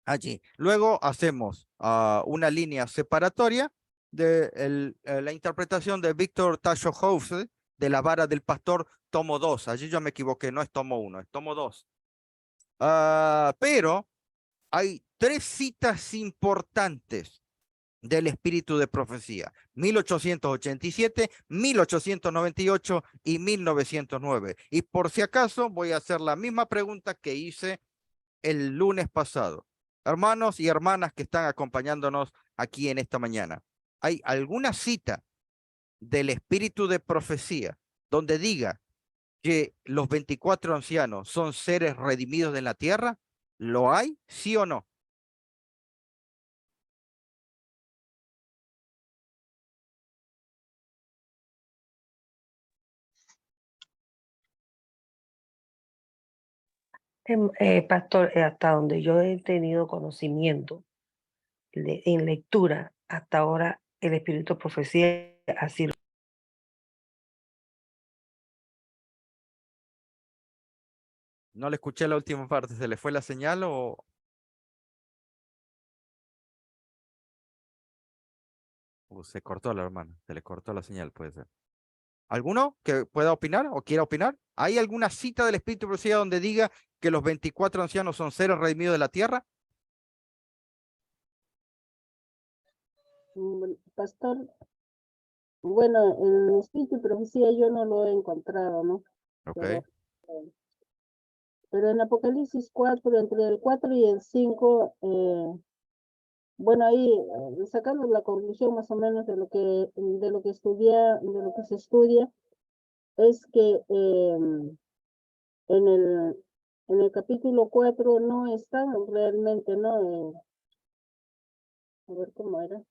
allí. Luego hacemos una línea separatoria de la interpretación de Víctor Tasho House de La vara del pastor, tomo 2. Allí yo me equivoqué, no es tomo 1, es tomo 2. Pero hay 3 citas importantes del espíritu de profecía: 1887, 1898 y 1909. Y por si acaso voy a hacer la misma pregunta que hice el lunes pasado. Hermanos y hermanas que están acompañándonos aquí en esta mañana, ¿hay alguna cita del espíritu de profecía donde diga que los 24 ancianos son seres redimidos de la tierra? ¿Lo hay? ¿Sí o no? Pastor, hasta donde yo he tenido conocimiento en lectura, hasta ahora el espíritu de profecía ha sido. No le escuché la última parte. ¿Se le fue la señal o se cortó la hermana? Se le cortó la señal, puede ser. ¿Alguno que pueda opinar o quiera opinar? ¿Hay alguna cita del espíritu de profecía donde diga que los 24 ancianos son seres redimidos de la tierra? Pastor, bueno, en espíritu y profecía yo no lo he encontrado, ¿no? Ok. Pero en Apocalipsis 4, entre el 4 y el 5, bueno, ahí sacando la conclusión más o menos de lo que se estudia, es que en el capítulo 4 no están realmente, ¿no? A ver cómo era.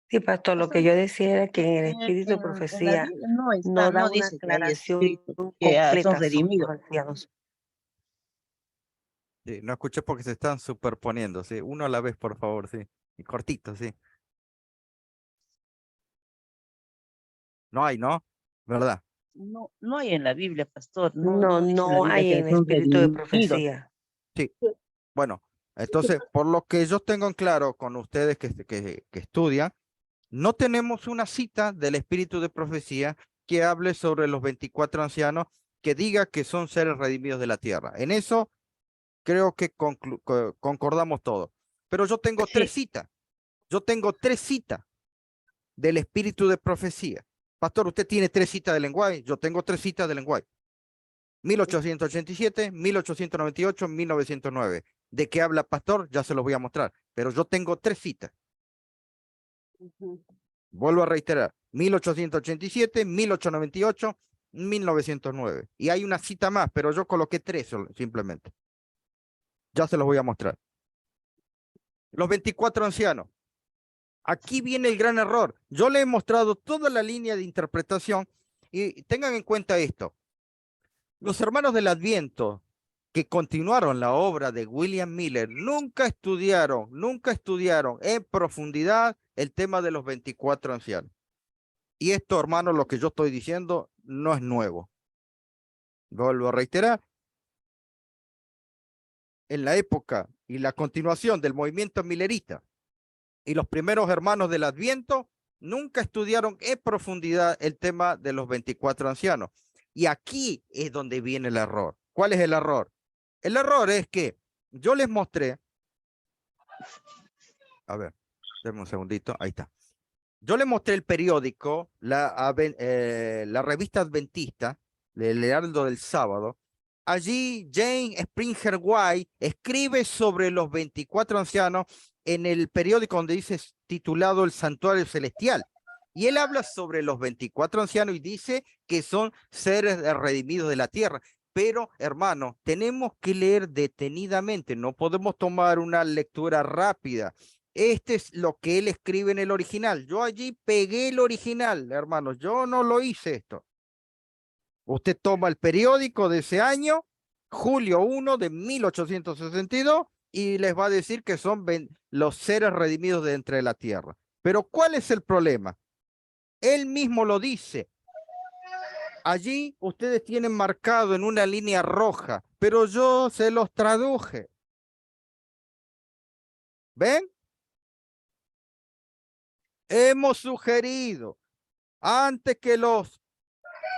Sí, pastor, lo que yo decía era que en el espíritu de En la profecía Biblia no está, no da no una dice que hay aclaración espíritus que son completa sobre redimidos. los ancianos. Sí, no escuché porque se están superponiendo, sí. Uno a la vez, por favor, sí. Y cortito, sí. No hay, ¿no? ¿Verdad? No, no hay en la Biblia, pastor. No, No dice en la no Biblia hay que en son espíritu de redimidos. profecía. Sí. Bueno, entonces, por lo que yo tengo en claro con ustedes que estudian, no tenemos una cita del espíritu de profecía que hable sobre los 24 ancianos que diga que son seres redimidos de la tierra. En eso creo que concordamos todos. Pero yo tengo 3 Sí, citas. Yo tengo 3 citas del espíritu de profecía. Pastor, usted tiene 3 citas de lenguaje. Yo tengo 3 citas de lenguaje. 1887, 1898, 1909. ¿De qué habla pastor? Ya se los voy a mostrar. Pero yo tengo 3 citas. Vuelvo a reiterar. 1887, 1898, 1909. Y hay una cita más, pero yo coloqué 3 simplemente. Ya se los voy a mostrar. Los 24 ancianos. Aquí viene el gran error. Yo le he mostrado toda la línea de interpretación y tengan en cuenta esto. Los hermanos del Adviento que continuaron la obra de William Miller nunca estudiaron en profundidad el tema de los 24 ancianos. Y esto, hermanos, lo que yo estoy diciendo no es nuevo. Vuelvo a reiterar. En la época y la continuación del movimiento millerista y los primeros hermanos del Adviento nunca estudiaron en profundidad el tema de los 24 ancianos. Y aquí es donde viene el error. ¿Cuál es el error? El error es que yo les mostré, a ver, denme un segundito, ahí está. Yo les mostré el periódico, la revista adventista, el Heraldo del Sábado. Allí Jane Springer White escribe sobre los 24 ancianos en el periódico donde dice titulado El Santuario Celestial. Y él habla sobre los 24 ancianos y dice que son seres redimidos de la tierra. Pero, hermano, tenemos que leer detenidamente, no podemos tomar una lectura rápida. Este es lo que él escribe en el original. Yo allí pegué el original, hermanos, yo no lo hice esto. Usted toma el periódico de ese año, julio 1 de 1862, y les va a decir que son los seres redimidos de entre la tierra. Pero ¿cuál es el problema? Él mismo lo dice. Allí ustedes tienen marcado en una línea roja, pero yo se los traduje. ¿Ven? Hemos sugerido antes que los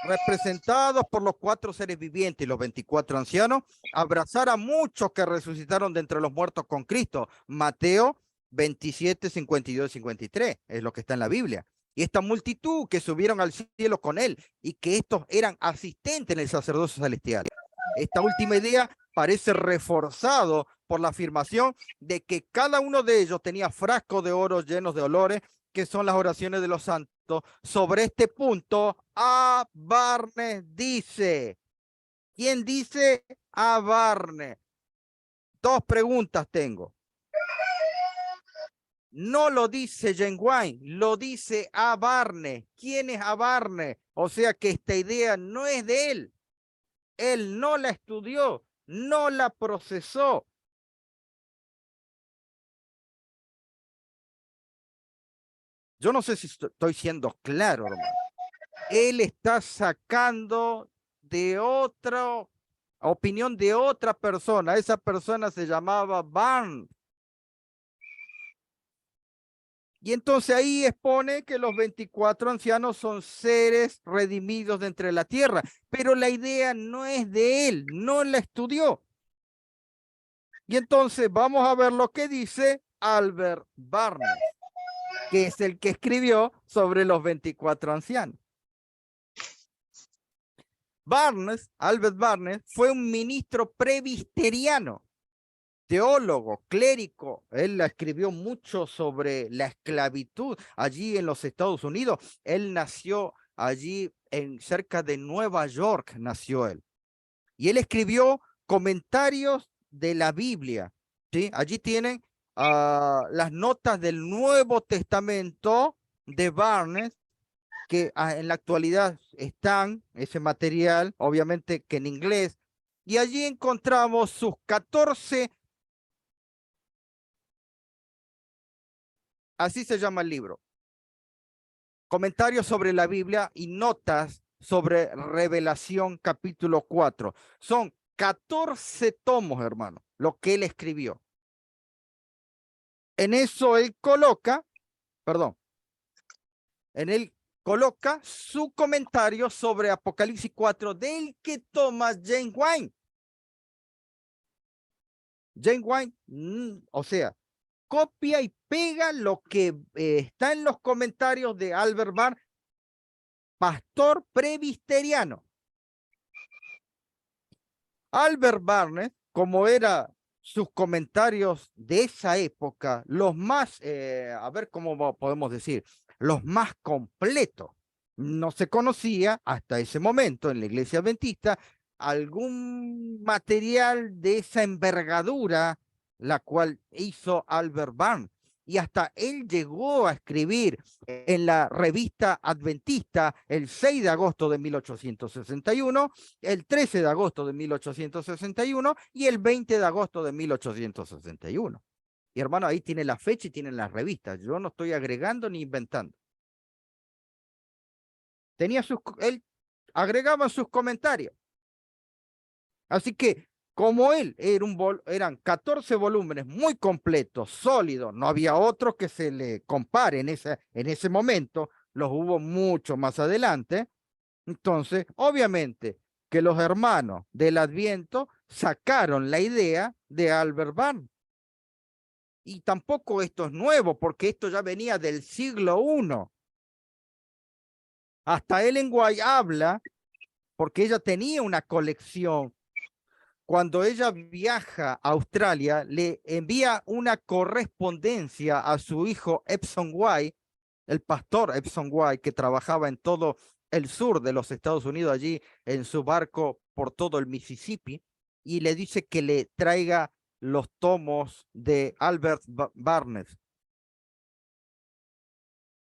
representados por los 4 seres vivientes y los 24 ancianos, abrazar a muchos que resucitaron de entre los muertos con Cristo. Mateo 27, 52 y 53, es lo que está en la Biblia. Y esta multitud que subieron al cielo con él y que estos eran asistentes en el sacerdocio celestial. Esta última idea parece reforzado por la afirmación de que cada uno de ellos tenía frascos de oro llenos de olores, que son las oraciones de los santos. Sobre este punto, A. Barnes dice. ¿Quién dice? A. Barnes. 2 preguntas tengo. No lo dice Jane White, lo dice A. Barnes. ¿Quién es A. Barnes? O sea que esta idea no es de él. Él no la estudió, no la procesó. Yo no sé si estoy siendo claro, hermano. Él está sacando de otra opinión de otra persona. Esa persona se llamaba Barnes. Y entonces ahí expone que los 24 ancianos son seres redimidos de entre la tierra. Pero la idea no es de él, no la estudió. Y entonces vamos a ver lo que dice Albert Barnes, que es el que escribió sobre los 24 ancianos. Albert Barnes, fue un ministro presbiteriano, teólogo, clérigo. Él escribió mucho sobre la esclavitud allí en los Estados Unidos. Él nació allí cerca de Nueva York, nació él. Y él escribió comentarios de la Biblia, ¿sí? Allí tienen las notas del Nuevo Testamento de Barnes, que en la actualidad están, ese material, obviamente que en inglés, y allí encontramos sus 14, así se llama el libro, comentarios sobre la Biblia y notas sobre Revelación capítulo 4. Son 14 tomos, hermano, lo que él escribió. En eso él coloca, coloca su comentario sobre Apocalipsis 4, del que toma Jane White. Jane White, o sea, copia y pega lo que está en los comentarios de Albert Barnes, pastor presbiteriano. Albert Barnes, como era sus comentarios de esa época, los más, a ver cómo podemos decir, los más completos. No se conocía hasta ese momento en la iglesia adventista algún material de esa envergadura, la cual hizo Albert Barnes. Y hasta él llegó a escribir en la revista adventista el 6 de agosto de 1861, el 13 de agosto de 1861 y el 20 de agosto de 1861. Y hermano, ahí tiene la fecha y tienen las revistas. Yo no estoy agregando ni inventando. Él agregaba sus comentarios. Así que, como él eran 14 volúmenes muy completos, sólidos, no había otro que se le compare en ese momento, los hubo mucho más adelante. Entonces, obviamente que los hermanos del Adviento sacaron la idea de Albert Barnes. Y tampoco esto es nuevo, porque esto ya venía del siglo I. Hasta Ellen White habla, porque ella tenía una colección. Cuando ella viaja a Australia, le envía una correspondencia a su hijo Epsom White el pastor Epson White, que trabajaba en todo el sur de los Estados Unidos, allí en su barco por todo el Mississippi, y le dice que le traiga los tomos de Albert Barnes.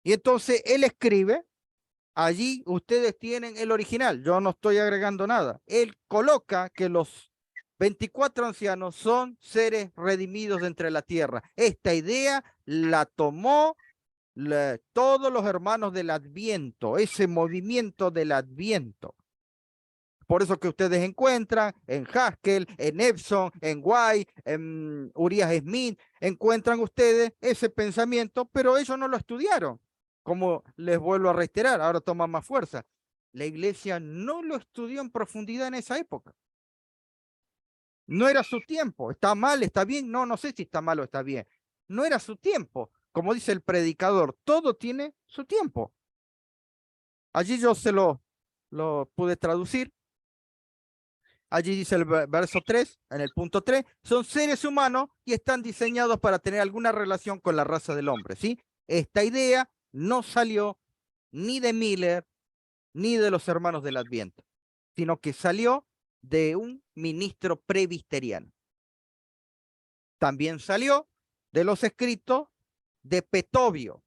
Y entonces él escribe, allí ustedes tienen el original, yo no estoy agregando nada. Él coloca que los 24 ancianos son seres redimidos de entre la tierra. Esta idea la tomó todos los hermanos del Adviento, ese movimiento del Adviento. Por eso que ustedes encuentran en Haskell, en Epson, en White, en Uriah Smith, encuentran ustedes ese pensamiento, pero ellos no lo estudiaron. Como les vuelvo a reiterar, ahora toma más fuerza. La iglesia no lo estudió en profundidad en esa época. No era su tiempo. ¿Está mal? ¿Está bien? No, no sé si está mal o está bien. No era su tiempo. Como dice el predicador, todo tiene su tiempo. Allí yo se lo pude traducir. Allí dice el verso 3, en el punto 3, son seres humanos y están diseñados para tener alguna relación con la raza del hombre, ¿sí? Esta idea no salió ni de Miller ni de los hermanos del Adviento, sino que salió de un ministro presbiteriano. También salió de los escritos de Petovio.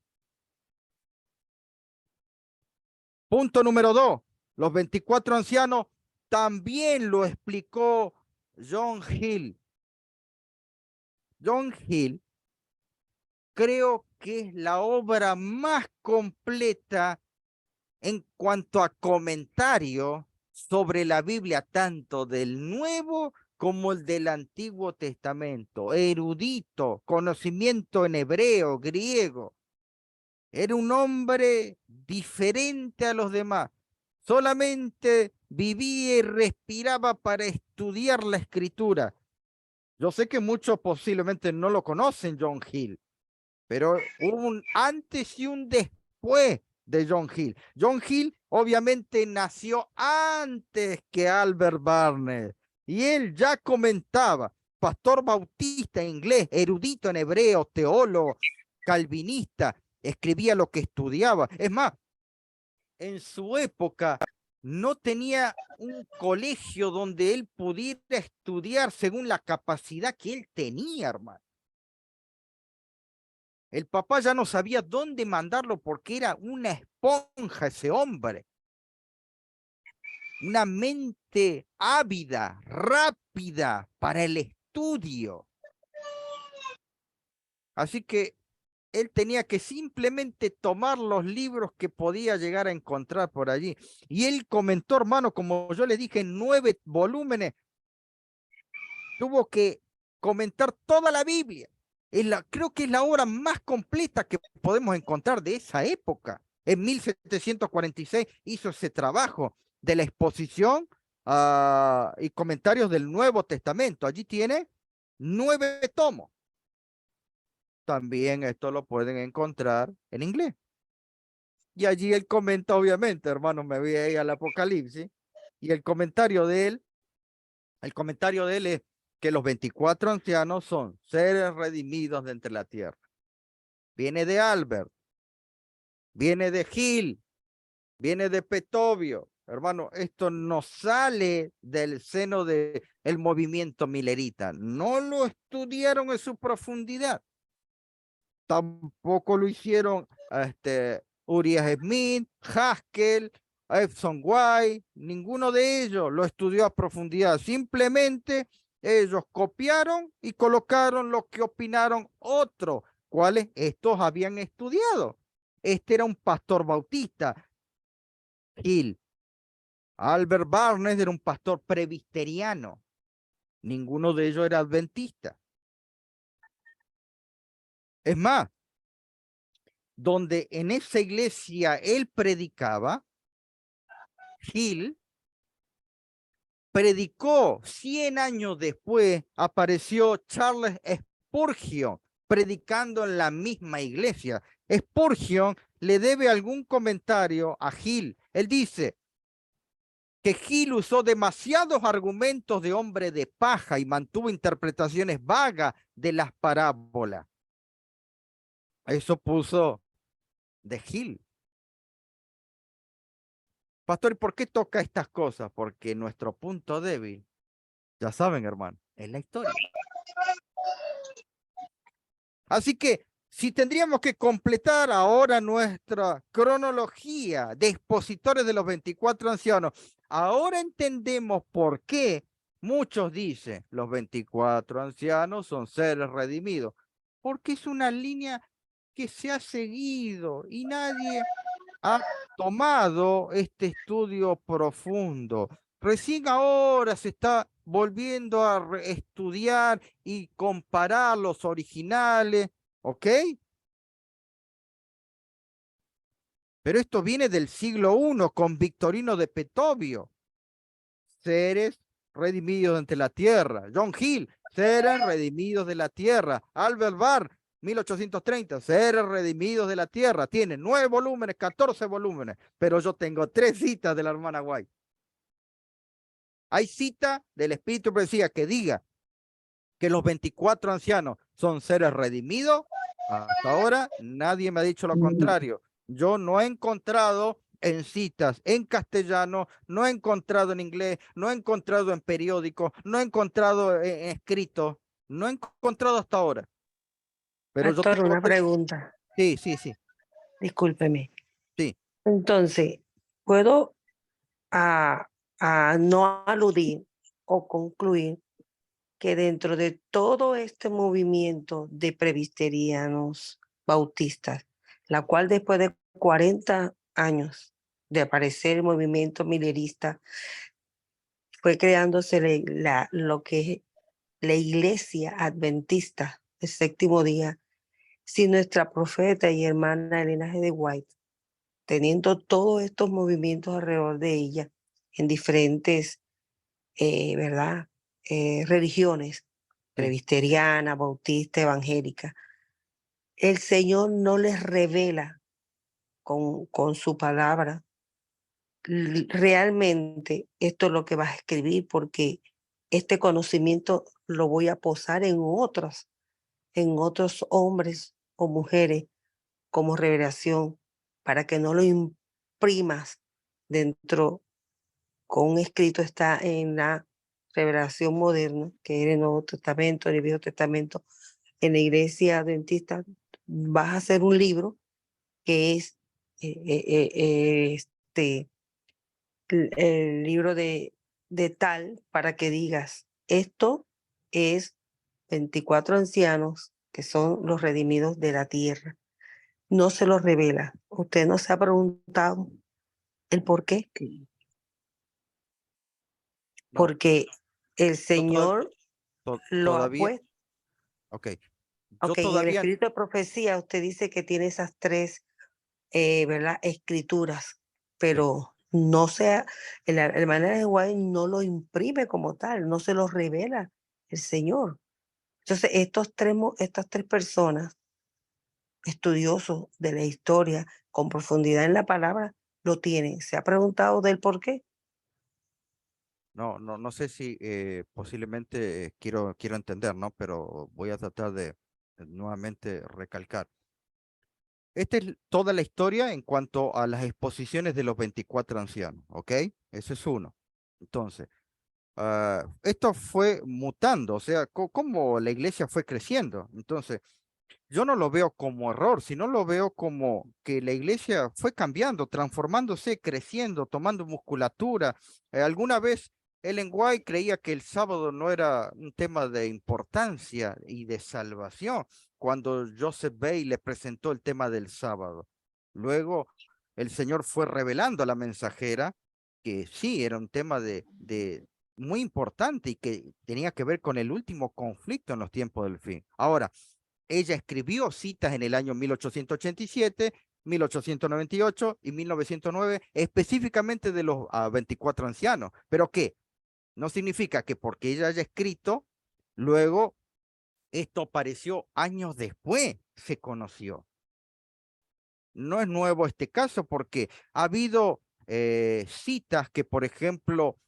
Punto número 2, los 24 ancianos también lo explicó John Hill. John Hill creo que es la obra más completa en cuanto a comentario sobre la Biblia, tanto del Nuevo como el del Antiguo Testamento. Erudito, conocimiento en hebreo, griego. Era un hombre diferente a los demás. Solamente vivía y respiraba para estudiar la Escritura. Yo sé que muchos posiblemente no lo conocen, John Hill, pero hubo un antes y un después de John Hill. John Hill obviamente nació antes que Albert Barnes y él ya comentaba, pastor bautista inglés, erudito en hebreo, teólogo, calvinista, escribía lo que estudiaba. Es más, en su época no tenía un colegio donde él pudiera estudiar según la capacidad que él tenía, hermano. El papá ya no sabía dónde mandarlo porque era una esponja ese hombre. Una mente ávida, rápida para el estudio. Así que él tenía que simplemente tomar los libros que podía llegar a encontrar por allí. Y él comentó, hermano, como yo le dije, en 9 volúmenes, tuvo que comentar toda la Biblia. Creo que es la obra más completa que podemos encontrar de esa época. En 1746 hizo ese trabajo de la exposición y comentarios del Nuevo Testamento. Allí tiene 9 tomos. También esto lo pueden encontrar en inglés. Y allí él comenta, obviamente, hermano, me voy a ir al Apocalipsis, y el comentario de él es que los 24 ancianos son seres redimidos de entre la tierra. Viene de Albert, viene de Hill, viene de Petovio. Hermano, esto no sale del seno del movimiento millerita. No lo estudiaron en su profundidad. Tampoco lo hicieron Uriah Smith, Haskell, Epson White, ninguno de ellos lo estudió a profundidad. Simplemente ellos copiaron y colocaron lo que opinaron otros, cuales estos habían estudiado. Este era un pastor bautista, Hill. Albert Barnes era un pastor presbiteriano. Ninguno de ellos era adventista. Es más, donde en esa iglesia él predicaba, Hill predicó 100 años después, apareció Charles Spurgeon predicando en la misma iglesia. Spurgeon le debe algún comentario a Hill. Él dice que Hill usó demasiados argumentos de hombre de paja y mantuvo interpretaciones vagas de las parábolas. Eso puso de Gil. Pastor, ¿y por qué toca estas cosas? Porque nuestro punto débil, ya saben, hermano, es la historia. Así que si tendríamos que completar ahora nuestra cronología de expositores de los 24 ancianos, ahora entendemos por qué muchos dicen los 24 ancianos son seres redimidos, porque es una línea que se ha seguido y nadie ha tomado este estudio profundo. Recién ahora se está volviendo a estudiar y comparar los originales, ¿ok? Pero esto viene del siglo I con Victorino de Petovio. Seres redimidos ante la tierra. John Hill, seres redimidos de la tierra. Albert Barr, 1830, seres redimidos de la tierra. Tiene 9 volúmenes, 14 volúmenes, pero yo tengo 3 citas de la hermana White. Hay cita del Espíritu Profecía que diga que los 24 ancianos son seres redimidos. Hasta ahora nadie me ha dicho lo contrario. Yo no he encontrado en citas en castellano, no he encontrado en inglés, no he encontrado en periódicos, no he encontrado en escrito, no he encontrado hasta ahora. Pero yo Pastor, tengo una pregunta. Sí. Discúlpeme. Sí. Entonces, ¿puedo no aludir o concluir que dentro de todo este movimiento de presbiterianos bautistas, la cual después de 40 años de aparecer el movimiento milerista, fue creándose lo que es la iglesia adventista del séptimo día, si nuestra profeta y hermana Elena G. de White, teniendo todos estos movimientos alrededor de ella en diferentes, ¿verdad? Religiones, presbiteriana, bautista, evangélica, el Señor no les revela con su palabra realmente esto es lo que vas a escribir, porque este conocimiento lo voy a posar en otros hombres o mujeres como revelación, para que no lo imprimas dentro, con un escrito está en la revelación moderna, que es el Nuevo Testamento, el Viejo Testamento. En la iglesia adventista vas a hacer un libro que es el libro de tal, para que digas, esto es 24 ancianos que son los redimidos de la tierra. No se los revela. ¿Usted no se ha preguntado el por qué? No, Porque el yo Señor lo ha todavía, puesto. ok. Ok, en el escrito de profecía usted dice que tiene esas 3, ¿verdad? Escrituras, pero no sea, el manera de White no lo imprime como tal, no se lo revela el Señor. Entonces, estas 3 personas, estudiosos de la historia, con profundidad en la palabra, lo tienen. ¿Se ha preguntado del por qué? No sé si posiblemente quiero entender, ¿no? Pero voy a tratar de nuevamente recalcar. Esta es toda la historia en cuanto a las exposiciones de los 24 ancianos, ¿ok? Ese es uno. Entonces, esto fue mutando, o sea, cómo la iglesia fue creciendo. Entonces, yo no lo veo como error, sino lo veo como que la iglesia fue cambiando, transformándose, creciendo, tomando musculatura. Alguna vez Ellen White creía que el sábado no era un tema de importancia y de salvación, cuando Joseph Bay le presentó el tema del sábado. Luego, el Señor fue revelando a la mensajera que sí, era un tema de muy importante y que tenía que ver con el último conflicto en los tiempos del fin. Ahora, ella escribió citas en el año 1887, 1898 y 1909, específicamente de los 24 ancianos. ¿Pero qué? No significa que porque ella haya escrito, luego esto apareció años después, se conoció. No es nuevo este caso porque ha habido citas que, por ejemplo,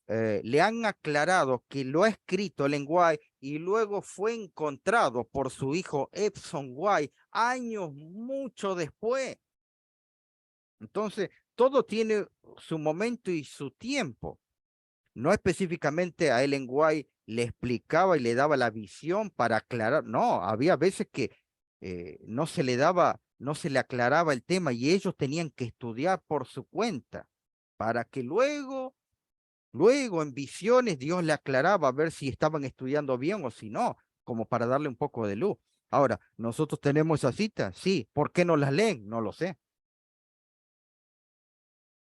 le han aclarado que lo ha escrito Ellen White y luego fue encontrado por su hijo Epson White años mucho después. Entonces, todo tiene su momento y su tiempo. No específicamente a Ellen White le explicaba y le daba la visión para aclarar. No, había veces que no se le daba, no se le aclaraba el tema y ellos tenían que estudiar por su cuenta para que luego en visiones Dios le aclaraba a ver si estaban estudiando bien o si no, como para darle un poco de luz. Ahora, ¿nosotros tenemos esa cita? Sí. ¿Por qué no las leen? No lo sé.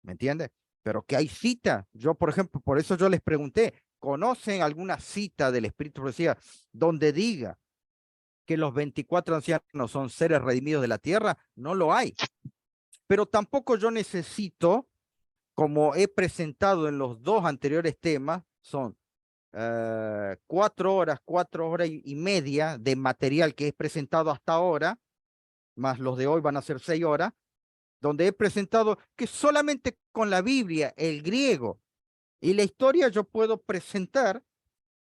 ¿Me entiendes? Pero que hay cita. Yo, por ejemplo, por eso yo les pregunté, ¿conocen alguna cita del Espíritu de Profecía donde diga que los 24 ancianos son seres redimidos de la tierra? No lo hay. Pero tampoco yo necesito, como he presentado en los dos anteriores temas, son 4 horas y media de material que he presentado hasta ahora, más los de hoy van a ser 6 horas, donde he presentado que solamente con la Biblia, el griego y la historia yo puedo presentar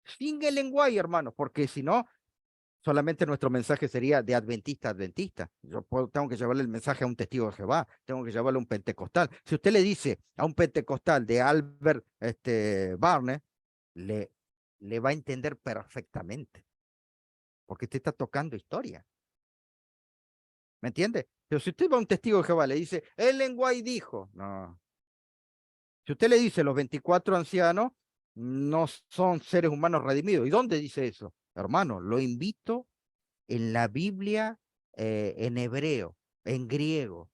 sin el lenguaje, hermano, porque si no, solamente nuestro mensaje sería de adventista a adventista. Yo tengo que llevarle el mensaje a un testigo de Jehová, tengo que llevarle a un pentecostal. Si usted le dice a un pentecostal de Albert Barnes, le va a entender perfectamente, porque usted está tocando historia. ¿Me entiende? Pero si usted va a un testigo de Jehová, le dice, el lenguaje dijo, no. Si usted le dice, los 24 ancianos no son seres humanos redimidos, ¿y dónde dice eso? Hermano, lo invito en la Biblia, en hebreo, en griego.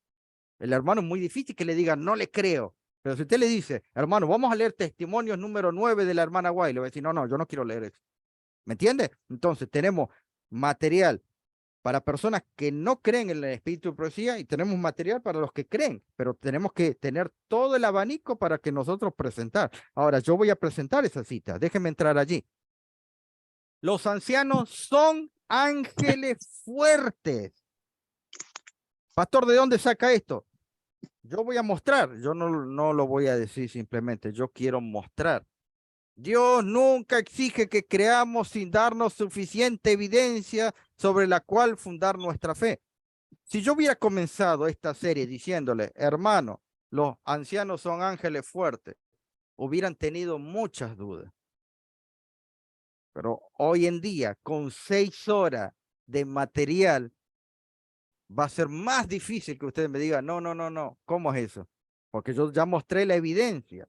El hermano es muy difícil que le diga, no le creo. Pero si usted le dice, hermano, vamos a leer testimonios número 9 de la hermana Guay, le va a decir, no, no, yo no quiero leer eso. ¿Me entiende? Entonces tenemos material para personas que no creen en el espíritu de profecía y tenemos material para los que creen, pero tenemos que tener todo el abanico para que nosotros presentar. Ahora, yo voy a presentar esa cita, déjenme entrar allí. Los ancianos son ángeles fuertes. Pastor, ¿de dónde saca esto? Yo voy a mostrar, yo no lo voy a decir simplemente, yo quiero mostrar. Dios nunca exige que creamos sin darnos suficiente evidencia sobre la cual fundar nuestra fe. Si yo hubiera comenzado esta serie diciéndole, hermano, los ancianos son ángeles fuertes, hubieran tenido muchas dudas. Pero hoy en día, con 6 horas de material, va a ser más difícil que ustedes me digan, no, ¿cómo es eso? Porque yo ya mostré la evidencia.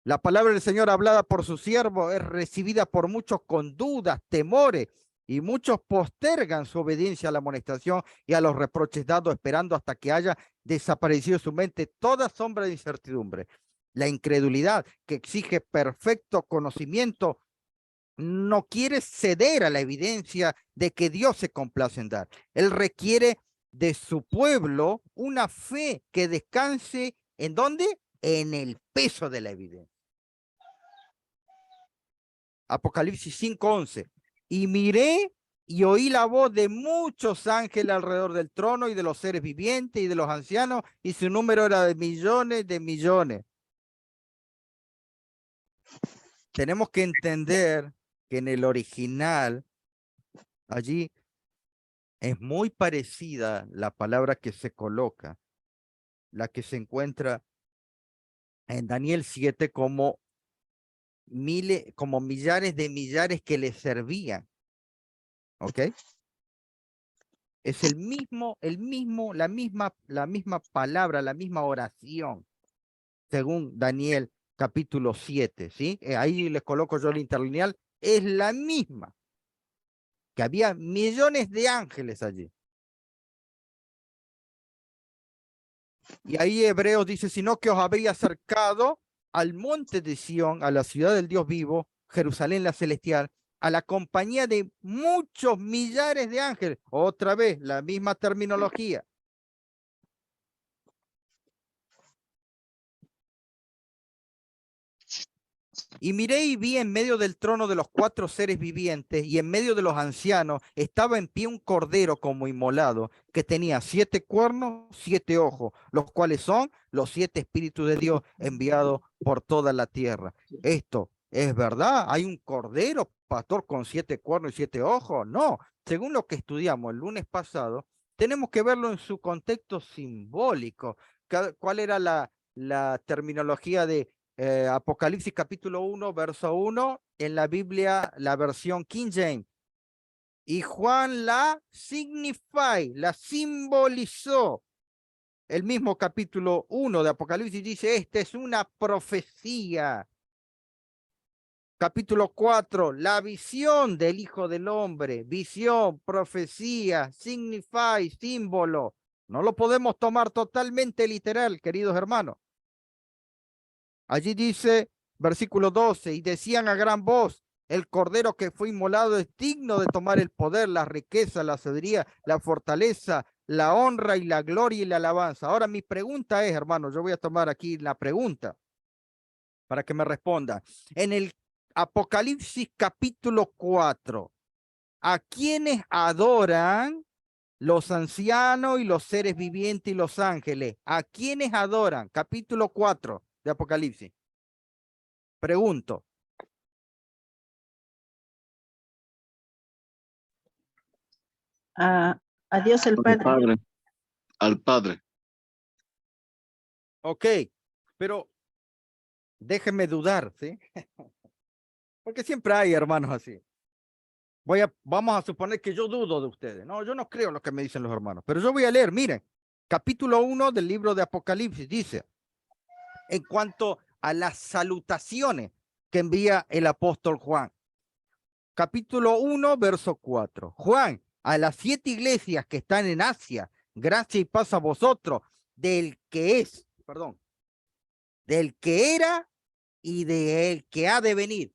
La palabra del Señor hablada por su siervo es recibida por muchos con dudas, temores, y muchos postergan su obediencia a la amonestación y a los reproches dados, esperando hasta que haya desaparecido de su mente toda sombra de incertidumbre. La incredulidad, que exige perfecto conocimiento, no quiere ceder a la evidencia de que Dios se complace en dar. Él requiere de su pueblo una fe que descanse, ¿en dónde? En el peso de la evidencia. Apocalipsis 5:11. Y miré y oí la voz de muchos ángeles alrededor del trono y de los seres vivientes y de los ancianos, y su número era de millones de millones. Tenemos que entender que en el original, allí es muy parecida la palabra que se coloca, la que se encuentra en Daniel 7 como millares de millares que le servían. ¿Ok? Es la misma palabra, la misma oración, según Daniel capítulo 7, ¿sí? Ahí les coloco yo el interlineal, es la misma, que había millones de ángeles allí. Y ahí Hebreos dice, sino que os habéis acercado al monte de Sión, a la ciudad del Dios vivo, Jerusalén la celestial, a la compañía de muchos millares de ángeles. Otra vez, la misma terminología. Y miré y vi en medio del trono de los 4 seres vivientes y en medio de los ancianos estaba en pie un cordero como inmolado, que tenía 7 cuernos, 7 ojos, los cuales son los 7 espíritus de Dios enviados por toda la tierra. Esto es verdad, hay un cordero, pastor, con 7 cuernos y 7 ojos. No, según lo que estudiamos el lunes pasado, tenemos que verlo en su contexto simbólico. ¿Cuál era la terminología de Apocalipsis capítulo 1, verso 1 en la Biblia, la versión King James? Y Juan la simbolizó. El mismo capítulo 1 de Apocalipsis dice, esta es una profecía. Capítulo 4, la visión del Hijo del Hombre, visión, profecía, signify, símbolo. No lo podemos tomar totalmente literal, queridos hermanos. Allí dice, versículo 12, y decían a gran voz, el cordero que fue inmolado es digno de tomar el poder, la riqueza, la sabiduría, la fortaleza, la honra y la gloria y la alabanza. Ahora mi pregunta es, hermano, yo voy a tomar aquí la pregunta para que me responda. En el Apocalipsis capítulo 4, ¿a quiénes adoran los ancianos y los seres vivientes y los ángeles? ¿A quiénes adoran? Capítulo 4 de Apocalipsis. Pregunto. A Dios el Al Padre. Padre. Al Padre. Ok, pero déjenme dudar, ¿sí? Porque siempre hay hermanos así. Vamos a suponer que yo dudo de ustedes. No, yo no creo lo que me dicen los hermanos, pero yo voy a leer, miren, capítulo 1 del libro de Apocalipsis dice, en cuanto a las salutaciones que envía el apóstol Juan. Capítulo 1, verso 4. Juan, a las 7 iglesias que están en Asia, gracia y paz a vosotros, del que es, perdón, del que era y del que ha de venir.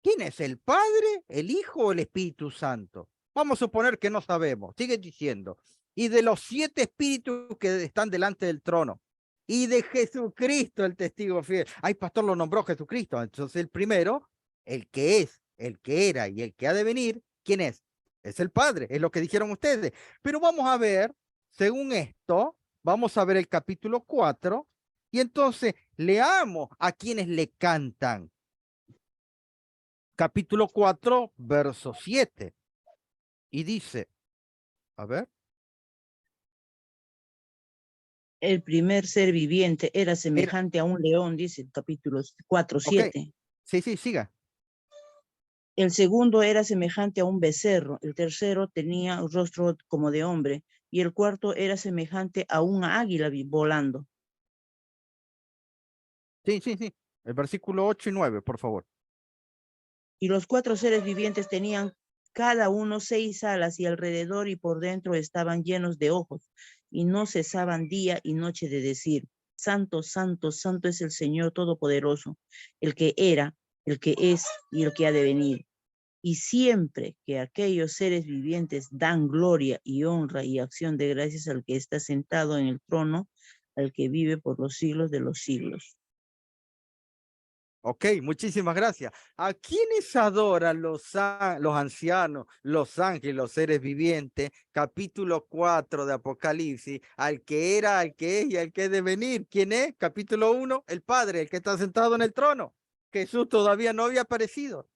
¿Quién es el Padre, el Hijo o el Espíritu Santo? Vamos a suponer que no sabemos. Sigue diciendo. Y de los 7 espíritus que están delante del trono. Y de Jesucristo, el testigo fiel. Ay, pastor, lo nombró Jesucristo. Entonces el primero, el que es, el que era y el que ha de venir, ¿quién es? Es el Padre, es lo que dijeron ustedes. Pero vamos a ver, según esto, vamos a ver el capítulo 4. Y entonces leamos a quienes le cantan. Capítulo 4, verso 7. Y dice, a ver. El primer ser viviente era semejante a un león, dice el capítulo 4, 7. Sí, siga. El segundo era semejante a un becerro, el tercero tenía un rostro como de hombre, y el cuarto era semejante a una águila volando. Sí. El versículo 8 y 9, por favor. Y los 4 seres vivientes tenían cada uno 6 alas, y alrededor y por dentro estaban llenos de ojos, y no cesaban día y noche de decir, Santo, Santo, Santo es el Señor Todopoderoso, el que era, el que es y el que ha de venir. Y siempre que aquellos seres vivientes dan gloria y honra y acción de gracias al que está sentado en el trono, al que vive por los siglos de los siglos. Ok, muchísimas gracias. ¿A quiénes adoran los ancianos, los ángeles, los seres vivientes? Capítulo 4 de Apocalipsis. Al que era, al que es y al que ha de venir. ¿Quién es? Capítulo 1, el Padre, el que está sentado en el trono. Jesús todavía no había aparecido.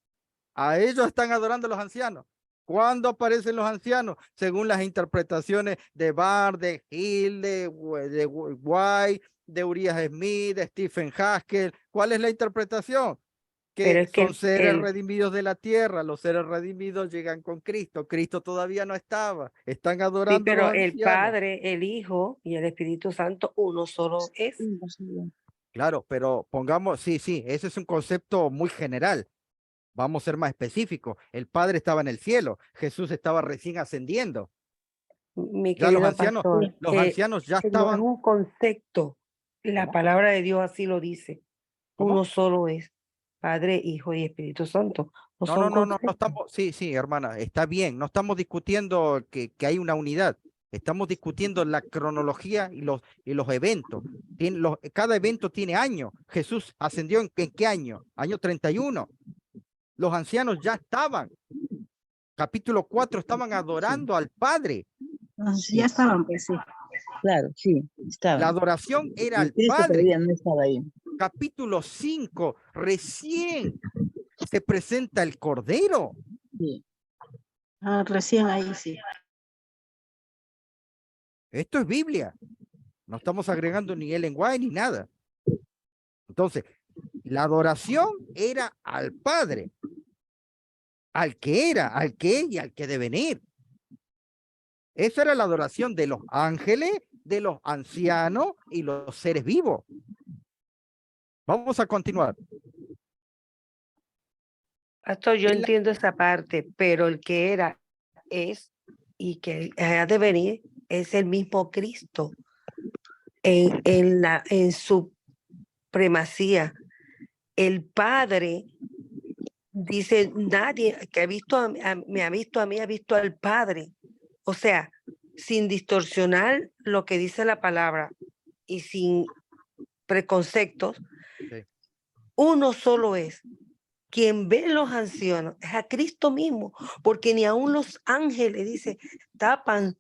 A ellos están adorando los ancianos. ¿Cuándo aparecen los ancianos? Según las interpretaciones de Barr, de Hill, de White, de Uriah Smith, de Stephen Haskell. ¿Cuál es la interpretación? Pero Que es que son seres redimidos de la tierra. Los seres redimidos llegan con Cristo. Cristo todavía no estaba. Están sí, adorando a los pero el ancianos. Padre, el Hijo y el Espíritu Santo, uno solo es. Claro, pero pongamos, sí, ese es un concepto muy general. Vamos a ser más específicos. El Padre estaba en el cielo. Jesús estaba recién ascendiendo. Mi Ya los querido ancianos, pastor, los ancianos ya no es estaban. un concepto. La ¿Cómo? palabra de Dios así lo dice. ¿Cómo? Uno solo es Padre, Hijo y Espíritu Santo. No son No conceptos. estamos, sí, hermana, está bien. No estamos discutiendo que hay una unidad. Estamos discutiendo la cronología y los eventos. Cada evento tiene año. Jesús ascendió ¿en qué año? Año 31. Los ancianos ya estaban. Capítulo 4, estaban adorando al Padre. Sí, ya estaban, pues sí. Claro, sí, estaba. La adoración era Y al Cristo Padre. todavía no estaba ahí. Capítulo 5, recién se presenta el Cordero. Sí. Recién ahí sí. Esto es Biblia. No estamos agregando ni el lenguaje ni nada. Entonces, la adoración era al Padre, al que era, al que es y al que debe venir. Esa era la adoración de los ángeles, de los ancianos y los seres vivos. Vamos a continuar. Pastor, yo En la- entiendo esa parte, pero el que era, es y que ha de venir es el mismo Cristo en su supremacía. El Padre dice, nadie que ha visto me ha visto a mí, ha visto al Padre. O sea, sin distorsionar lo que dice la palabra y sin preconceptos, Sí. uno solo es. Quien ve los ancianos es a Cristo mismo, porque ni aun los ángeles, dice, tapan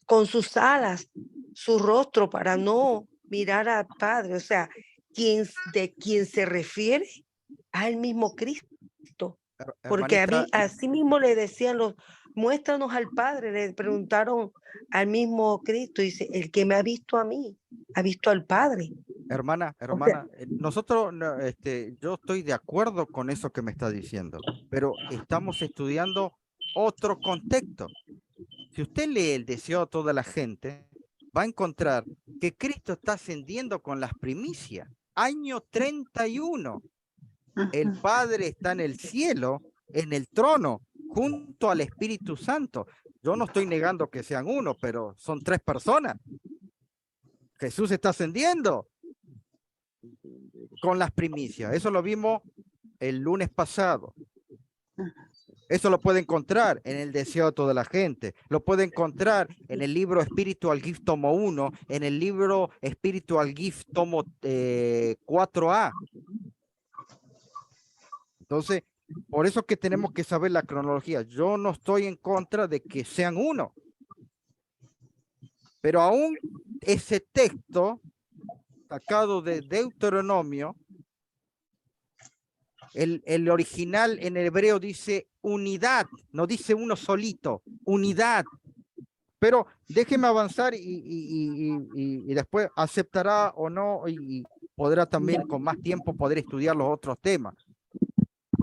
con sus alas su rostro para no mirar al Padre. O sea, de quien se refiere al mismo Cristo. Porque Hermanita, así mismo le decían muéstranos al Padre, le preguntaron al mismo Cristo, dice, el que me ha visto a mí, ha visto al Padre. hermana, O sea, nosotros, yo estoy de acuerdo con eso que me está diciendo, pero estamos estudiando otro contexto. Si usted lee el deseo de toda la gente, va a encontrar que Cristo está ascendiendo con las primicias. Año 31. El Padre está en el cielo, en el trono, junto al Espíritu Santo. Yo no estoy negando que sean uno, pero son 3 personas. Jesús está ascendiendo con las primicias. Eso lo vimos el lunes pasado. Eso lo puede encontrar en el deseo de toda la gente. Lo puede encontrar en el libro Spiritual Gift tomo 1, en el libro Spiritual Gift tomo 4A. Entonces, por eso que tenemos que saber la cronología. Yo no estoy en contra de que sean uno. Pero aún ese texto sacado de Deuteronomio, el original en hebreo dice unidad, no dice uno solito, unidad. Pero déjeme avanzar y después aceptará o no y podrá también con más tiempo poder estudiar los otros temas.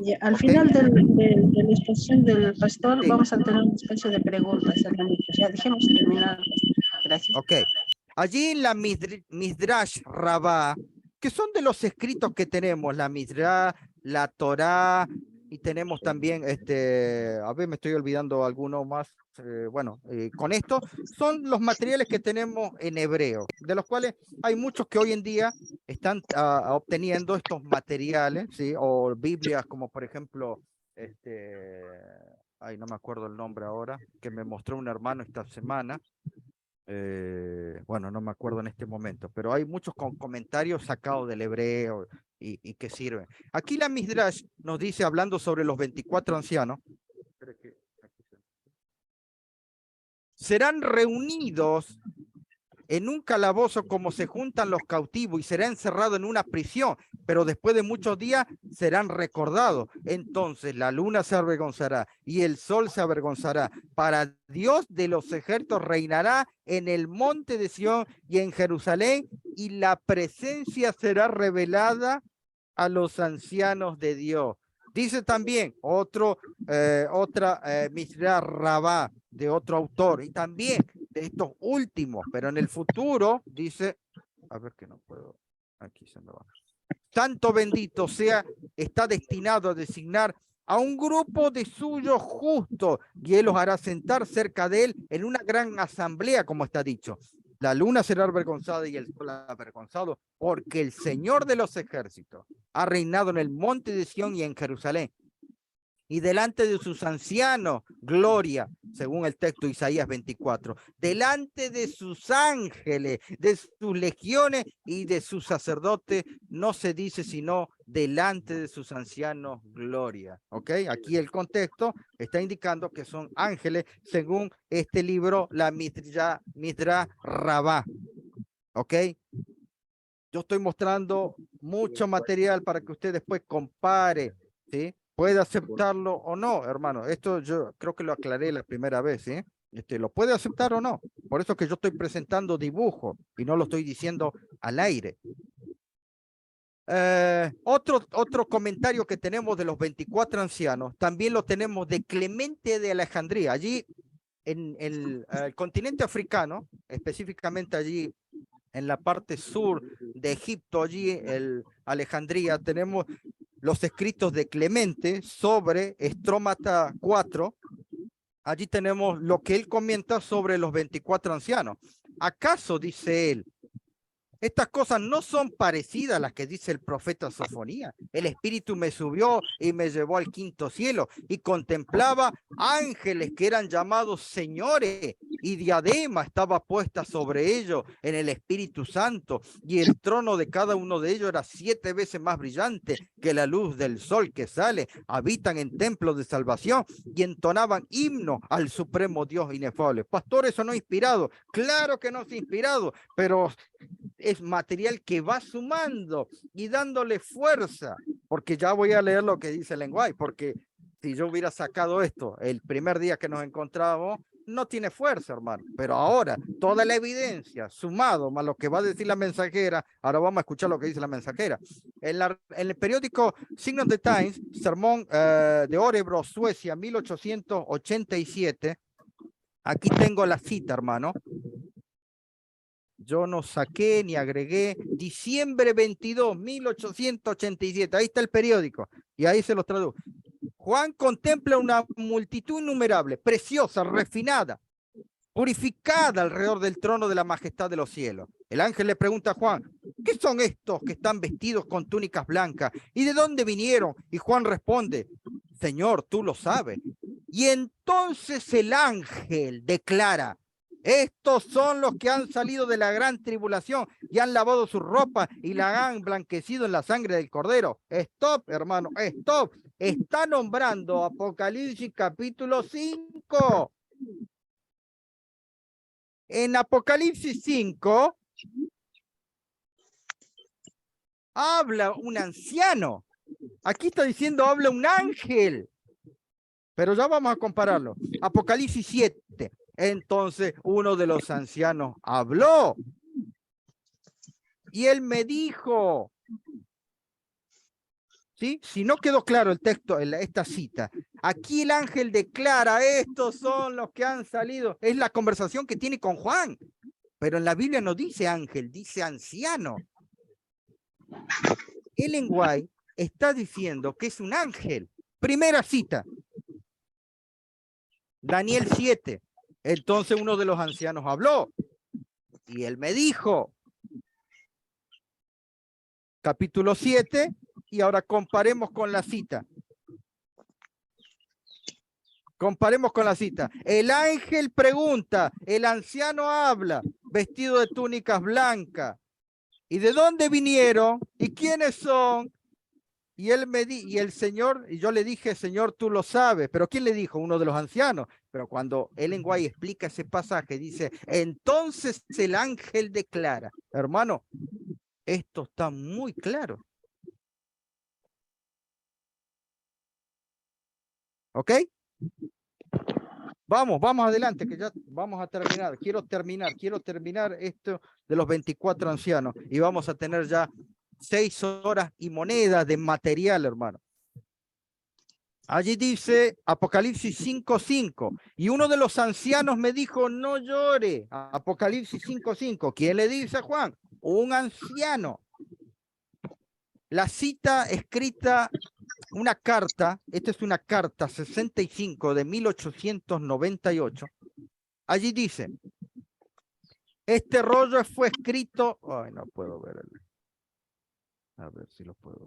Ya, al ¿Ok? final de la exposición del pastor, Sí. vamos a tener un espacio de preguntas, hermanitos. Ya, dejemos terminar. Gracias. Ok. Allí en la Midrash Rabá, que son de los escritos que tenemos, la Midrash, la Torá, y tenemos también, a ver, me estoy olvidando alguno más, con esto, son los materiales que tenemos en hebreo, de los cuales hay muchos que hoy en día están obteniendo estos materiales, ¿sí? O Biblias como por ejemplo, no me acuerdo el nombre ahora, que me mostró un hermano esta semana, no me acuerdo en este momento, pero hay muchos con comentarios sacados del hebreo y que sirven. Aquí la Midrash nos dice, hablando sobre los 24 ancianos, serán reunidos en un calabozo como se juntan los cautivos y será encerrado en una prisión, pero después de muchos días serán recordados. Entonces la luna se avergonzará y el sol se avergonzará. Para Dios de los ejércitos reinará en el monte de Sión y en Jerusalén, y la presencia será revelada a los ancianos de Dios. Dice también otra Misra Rabá de otro autor, y también de estos últimos, pero en el futuro dice, a ver que no puedo, aquí se me va. Tanto bendito sea, está destinado a designar a un grupo de suyos justos, y él los hará sentar cerca de él en una gran asamblea, como está dicho. La luna será avergonzada y el sol avergonzado, porque el Señor de los ejércitos ha reinado en el monte de Sión y en Jerusalén. Y delante de sus ancianos, gloria, según el texto de Isaías 24, delante de sus ángeles, de sus legiones y de sus sacerdotes, no se dice sino delante de sus ancianos, gloria. ¿Ok? Aquí el contexto está indicando que son ángeles, según este libro, la Midrash Rabá. ¿Ok? Yo estoy mostrando mucho material para que usted después compare, ¿sí? Puede aceptarlo o no, hermano. Esto yo creo que lo aclaré la primera vez, ¿sí? ¿Lo puede aceptar o no? Por eso que yo estoy presentando dibujo y no lo estoy diciendo al aire. Otro comentario que tenemos de los 24 ancianos, también lo tenemos de Clemente de Alejandría. Allí en el continente africano, específicamente allí en la parte sur de Egipto, allí Alejandría, tenemos los escritos de Clemente sobre Estrómata 4. Allí tenemos lo que él comenta sobre los 24 ancianos. ¿Acaso, dice él, estas cosas no son parecidas a las que dice el profeta Sofonía? El espíritu me subió y me llevó al quinto cielo y contemplaba ángeles que eran llamados señores, y diadema estaba puesta sobre ellos en el Espíritu Santo, y el trono de cada uno de ellos era 7 veces más brillante que la luz del sol que sale. Habitan en templos de salvación y entonaban himno al supremo Dios inefable. Pastor, eso no es inspirado. Claro que no es inspirado, pero es material que va sumando y dándole fuerza, porque ya voy a leer lo que dice el lenguaje, porque si yo hubiera sacado esto el primer día que nos encontramos, no tiene fuerza, hermano. Pero ahora, toda la evidencia sumado más lo que va a decir la mensajera, ahora vamos a escuchar lo que dice la mensajera. En el periódico Sign of the Times, sermón de Örebro, Suecia, 1887, aquí tengo la cita, hermano. Yo no saqué ni agregué. Diciembre 22, 1887. Ahí está el periódico. Y ahí se los traduzco. Juan contempla una multitud innumerable, preciosa, refinada, purificada alrededor del trono de la majestad de los cielos. El ángel le pregunta a Juan, ¿qué son estos que están vestidos con túnicas blancas? ¿Y de dónde vinieron? Y Juan responde, Señor, tú lo sabes. Y entonces el ángel declara, estos son los que han salido de la gran tribulación y han lavado su ropa y la han blanquecido en la sangre del cordero. Stop, hermano, stop. Está nombrando Apocalipsis capítulo 5. En Apocalipsis 5 habla un anciano. Aquí está diciendo habla un ángel. Pero ya vamos a compararlo. Apocalipsis 7. Entonces uno de los ancianos habló y él me dijo, ¿sí? Si no quedó claro el texto, esta cita, aquí el ángel declara, estos son los que han salido. Es la conversación que tiene con Juan, pero en la Biblia no dice ángel, dice anciano. Ellen White está diciendo que es un ángel. Primera cita, Daniel 7. Entonces uno de los ancianos habló y él me dijo, capítulo 7, y ahora comparemos con la cita. Comparemos con la cita. El ángel pregunta, el anciano habla, vestido de túnicas blancas. ¿Y de dónde vinieron? ¿Y quiénes son? Y él y el Señor, y yo le dije, Señor, tú lo sabes. ¿Pero quién le dijo? Uno de los ancianos. Pero cuando Ellen White explica ese pasaje, dice, entonces el ángel declara. Hermano, esto está muy claro. ¿Ok? Vamos adelante, que ya vamos a terminar. Quiero terminar esto de los 24 ancianos. Y vamos a tener ya 6 horas y monedas de material, hermano. Allí dice Apocalipsis 5:5. Y uno de los ancianos me dijo, no llore. Apocalipsis 5:5. ¿Quién le dice a Juan? Un anciano. La cita escrita, una carta, esta es una carta 65 de 1898. Allí dice, este rollo fue escrito, ay, no puedo ver. A ver si lo puedo.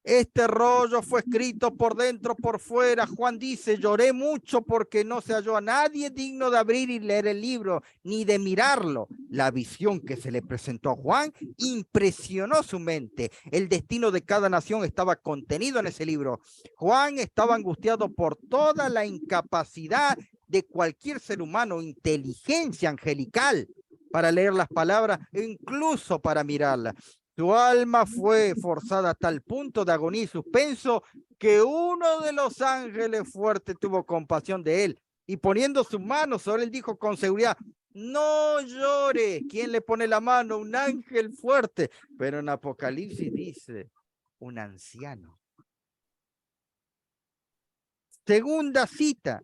Este rollo fue escrito por dentro, por fuera. Juan dice, lloré mucho porque no se halló a nadie digno de abrir y leer el libro, ni de mirarlo. La visión que se le presentó a Juan impresionó su mente. El destino de cada nación estaba contenido en ese libro. Juan estaba angustiado por toda la incapacidad de cualquier ser humano, inteligencia angelical, para leer las palabras e incluso para mirarlas. Su alma fue forzada a tal punto de agonía y suspenso que uno de los ángeles fuertes tuvo compasión de él y poniendo sus manos sobre él dijo con seguridad, no llore. ¿Quién le pone la mano? Un ángel fuerte. Pero en Apocalipsis dice, un anciano. Segunda cita.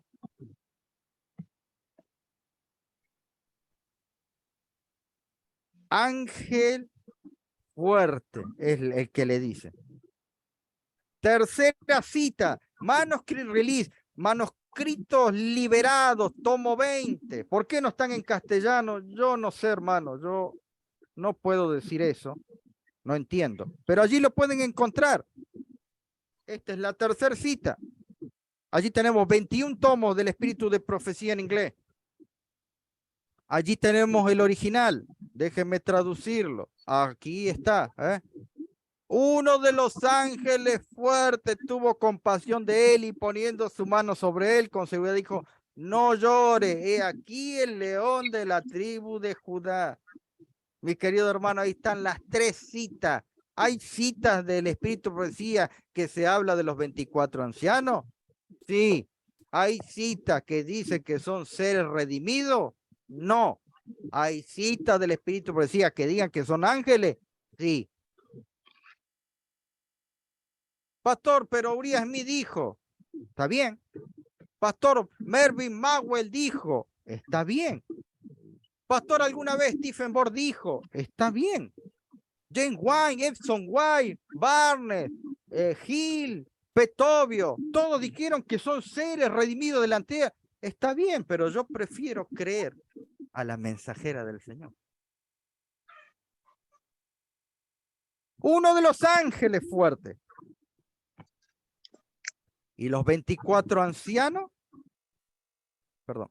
Ángel fuerte es el que le dice. Tercera cita, manuscript release, manuscritos liberados, tomo 20. ¿Por qué no están en castellano? Yo no sé, hermano, yo no puedo decir eso, no entiendo. Pero allí lo pueden encontrar. Esta es la tercera cita. Allí tenemos 21 tomos del espíritu de profecía en inglés. Allí tenemos el original. Déjenme traducirlo. Aquí está. Uno de los ángeles fuertes tuvo compasión de él y poniendo su mano sobre él, con seguridad dijo, no llore, he aquí el león de la tribu de Judá. Mi querido hermano, ahí están las 3 citas. ¿Hay citas del espíritu de profecía que se habla de los 24 ancianos? Sí. ¿Hay citas que dicen que son seres redimidos? No. ¿Hay citas del espíritu de profecía que digan que son ángeles? Sí. Pastor, pero Uriah Smith dijo, está bien. Pastor, Mervyn Mawel dijo, está bien. Pastor, alguna vez Stephen Bohr dijo, está bien. James Wine, Epson White, Barnes, Hill, Petovio, todos dijeron que son seres redimidos delante de ella. Está bien, pero yo prefiero creer a la mensajera del Señor. Uno de los ángeles fuertes. Y los 24 ancianos, perdón,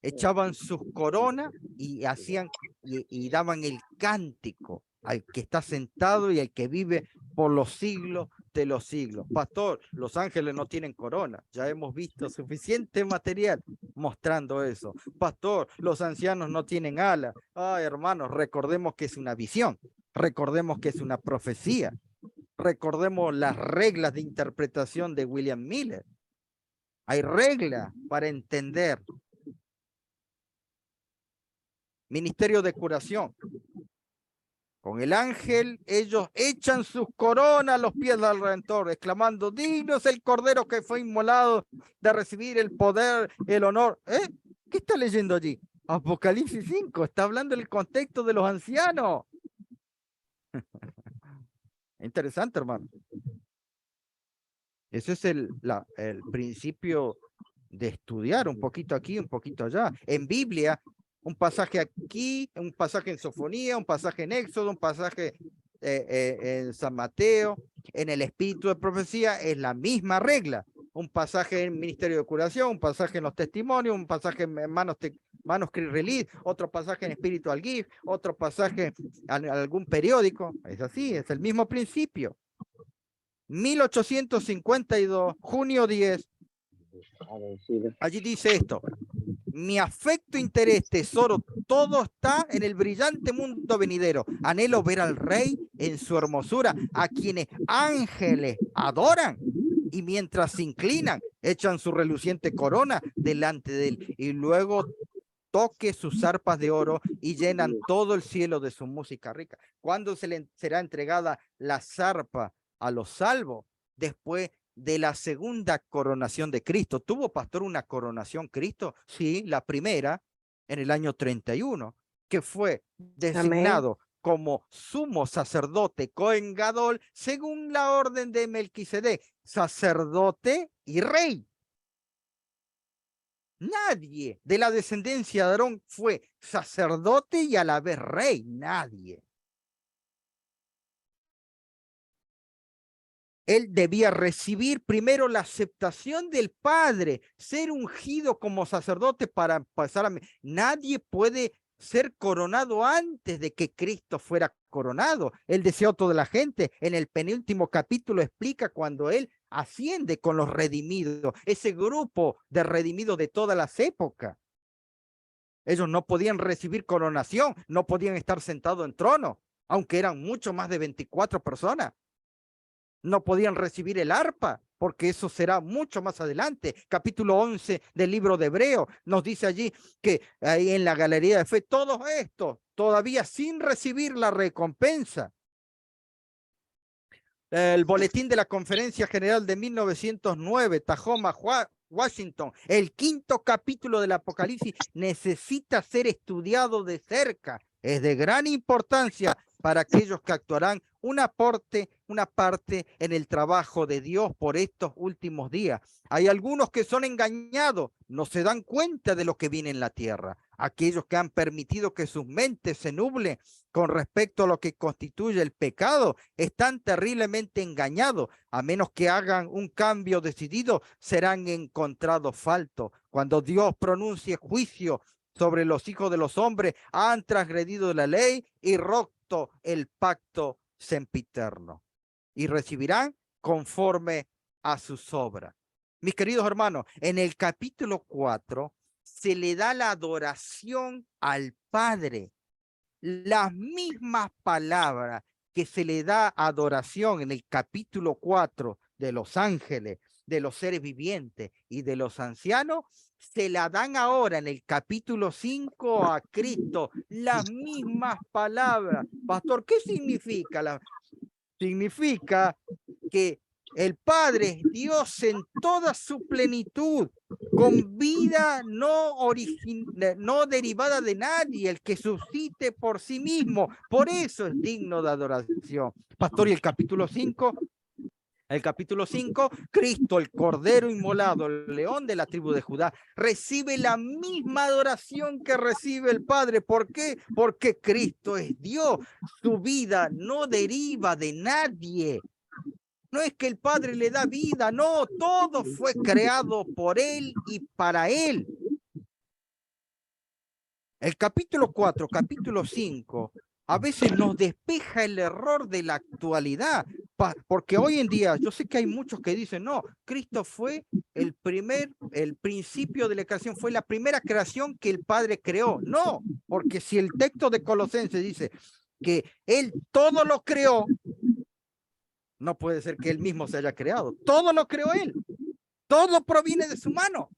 echaban sus coronas y hacían y daban el cántico al que está sentado y al que vive por los siglos de los siglos. Pastor, los ángeles no tienen corona. Ya hemos visto suficiente material mostrando eso. Pastor, los ancianos no tienen alas. Ay, hermanos, recordemos que es una visión. Recordemos que es una profecía. Recordemos las reglas de interpretación de William Miller. Hay reglas para entender. Ministerio de curación. Con el ángel, ellos echan sus coronas a los pies del Redentor, exclamando, digno es el Cordero que fue inmolado de recibir el poder, el honor. ¿Qué está leyendo allí? Apocalipsis 5, está hablando del contexto de los ancianos. Interesante, hermano. Ese es el principio de estudiar un poquito aquí, un poquito allá. En Biblia, un pasaje aquí, un pasaje en Sofonía, un pasaje en Éxodo, un pasaje en San Mateo. En el espíritu de profecía es la misma regla. Un pasaje en Ministerio de Curación, un pasaje en los testimonios, un pasaje en Manuscript Release, otro pasaje en Spiritual Gift, otro pasaje en algún periódico. Es así, es el mismo principio. 1852, junio 10. Allí dice esto. Mi afecto, interés, tesoro, todo está en el brillante mundo venidero. Anhelo ver al Rey en su hermosura, a quienes ángeles adoran. Y mientras se inclinan, echan su reluciente corona delante de él. Y luego toque sus arpas de oro y llenan todo el cielo de su música rica. ¿Cuándo será entregada la zarpa a los salvos? Después de la segunda coronación de Cristo. ¿Tuvo, pastor, una coronación Cristo? Sí, la primera en el año 31, que fue designado como sumo sacerdote Cohen Gadol según la orden de Melquisedec, sacerdote y rey. Nadie de la descendencia de Aarón fue sacerdote y a la vez rey, nadie. Él debía recibir primero la aceptación del Padre, ser ungido como sacerdote para pasar a... Nadie puede ser coronado antes de que Cristo fuera coronado. El deseo de toda la gente, en el penúltimo capítulo explica cuando Él asciende con los redimidos, ese grupo de redimidos de todas las épocas. Ellos no podían recibir coronación, no podían estar sentados en trono, aunque eran mucho más de 24 personas. No podían recibir el arpa, porque eso será mucho más adelante. Capítulo 11 del libro de Hebreo nos dice allí que ahí en la galería de fe, todos estos todavía sin recibir la recompensa. El boletín de la Conferencia General de 1909, Tacoma, Washington, el 5º capítulo del Apocalipsis necesita ser estudiado de cerca. Es de gran importancia para aquellos que actuarán una parte en el trabajo de Dios por estos últimos días. Hay algunos que son engañados, no se dan cuenta de lo que viene en la tierra. Aquellos que han permitido que sus mentes se nublen con respecto a lo que constituye el pecado, están terriblemente engañados. A menos que hagan un cambio decidido, serán encontrados faltos. Cuando Dios pronuncie juicio sobre los hijos de los hombres, han transgredido la ley y roto el pacto sempiterno, y recibirán conforme a sus obras. Mis queridos hermanos, en el capítulo 4 se le da la adoración al Padre. Las mismas palabras que se le da adoración en el capítulo 4 de los ángeles, de los seres vivientes y de los ancianos, se la dan ahora en el capítulo 5 a Cristo. Las mismas palabras. Pastor, ¿qué significa? Significa que el Padre es Dios en toda su plenitud, con vida no derivada de nadie, el que subsiste por sí mismo. Por eso es digno de adoración. Pastor, y el capítulo 5, Cristo, el Cordero inmolado, el león de la tribu de Judá, recibe la misma adoración que recibe el Padre. ¿Por qué? Porque Cristo es Dios. Su vida no deriva de nadie. No es que el Padre le da vida, no, todo fue creado por Él y para Él. El capítulo 4, capítulo 5, a veces nos despeja el error de la actualidad, porque hoy en día, yo sé que hay muchos que dicen, no, Cristo fue el principio de la creación, fue la primera creación que el Padre creó. No, porque si el texto de Colosenses dice que Él todo lo creó, no puede ser que Él mismo se haya creado. Todo lo creó Él. Todo proviene de su mano.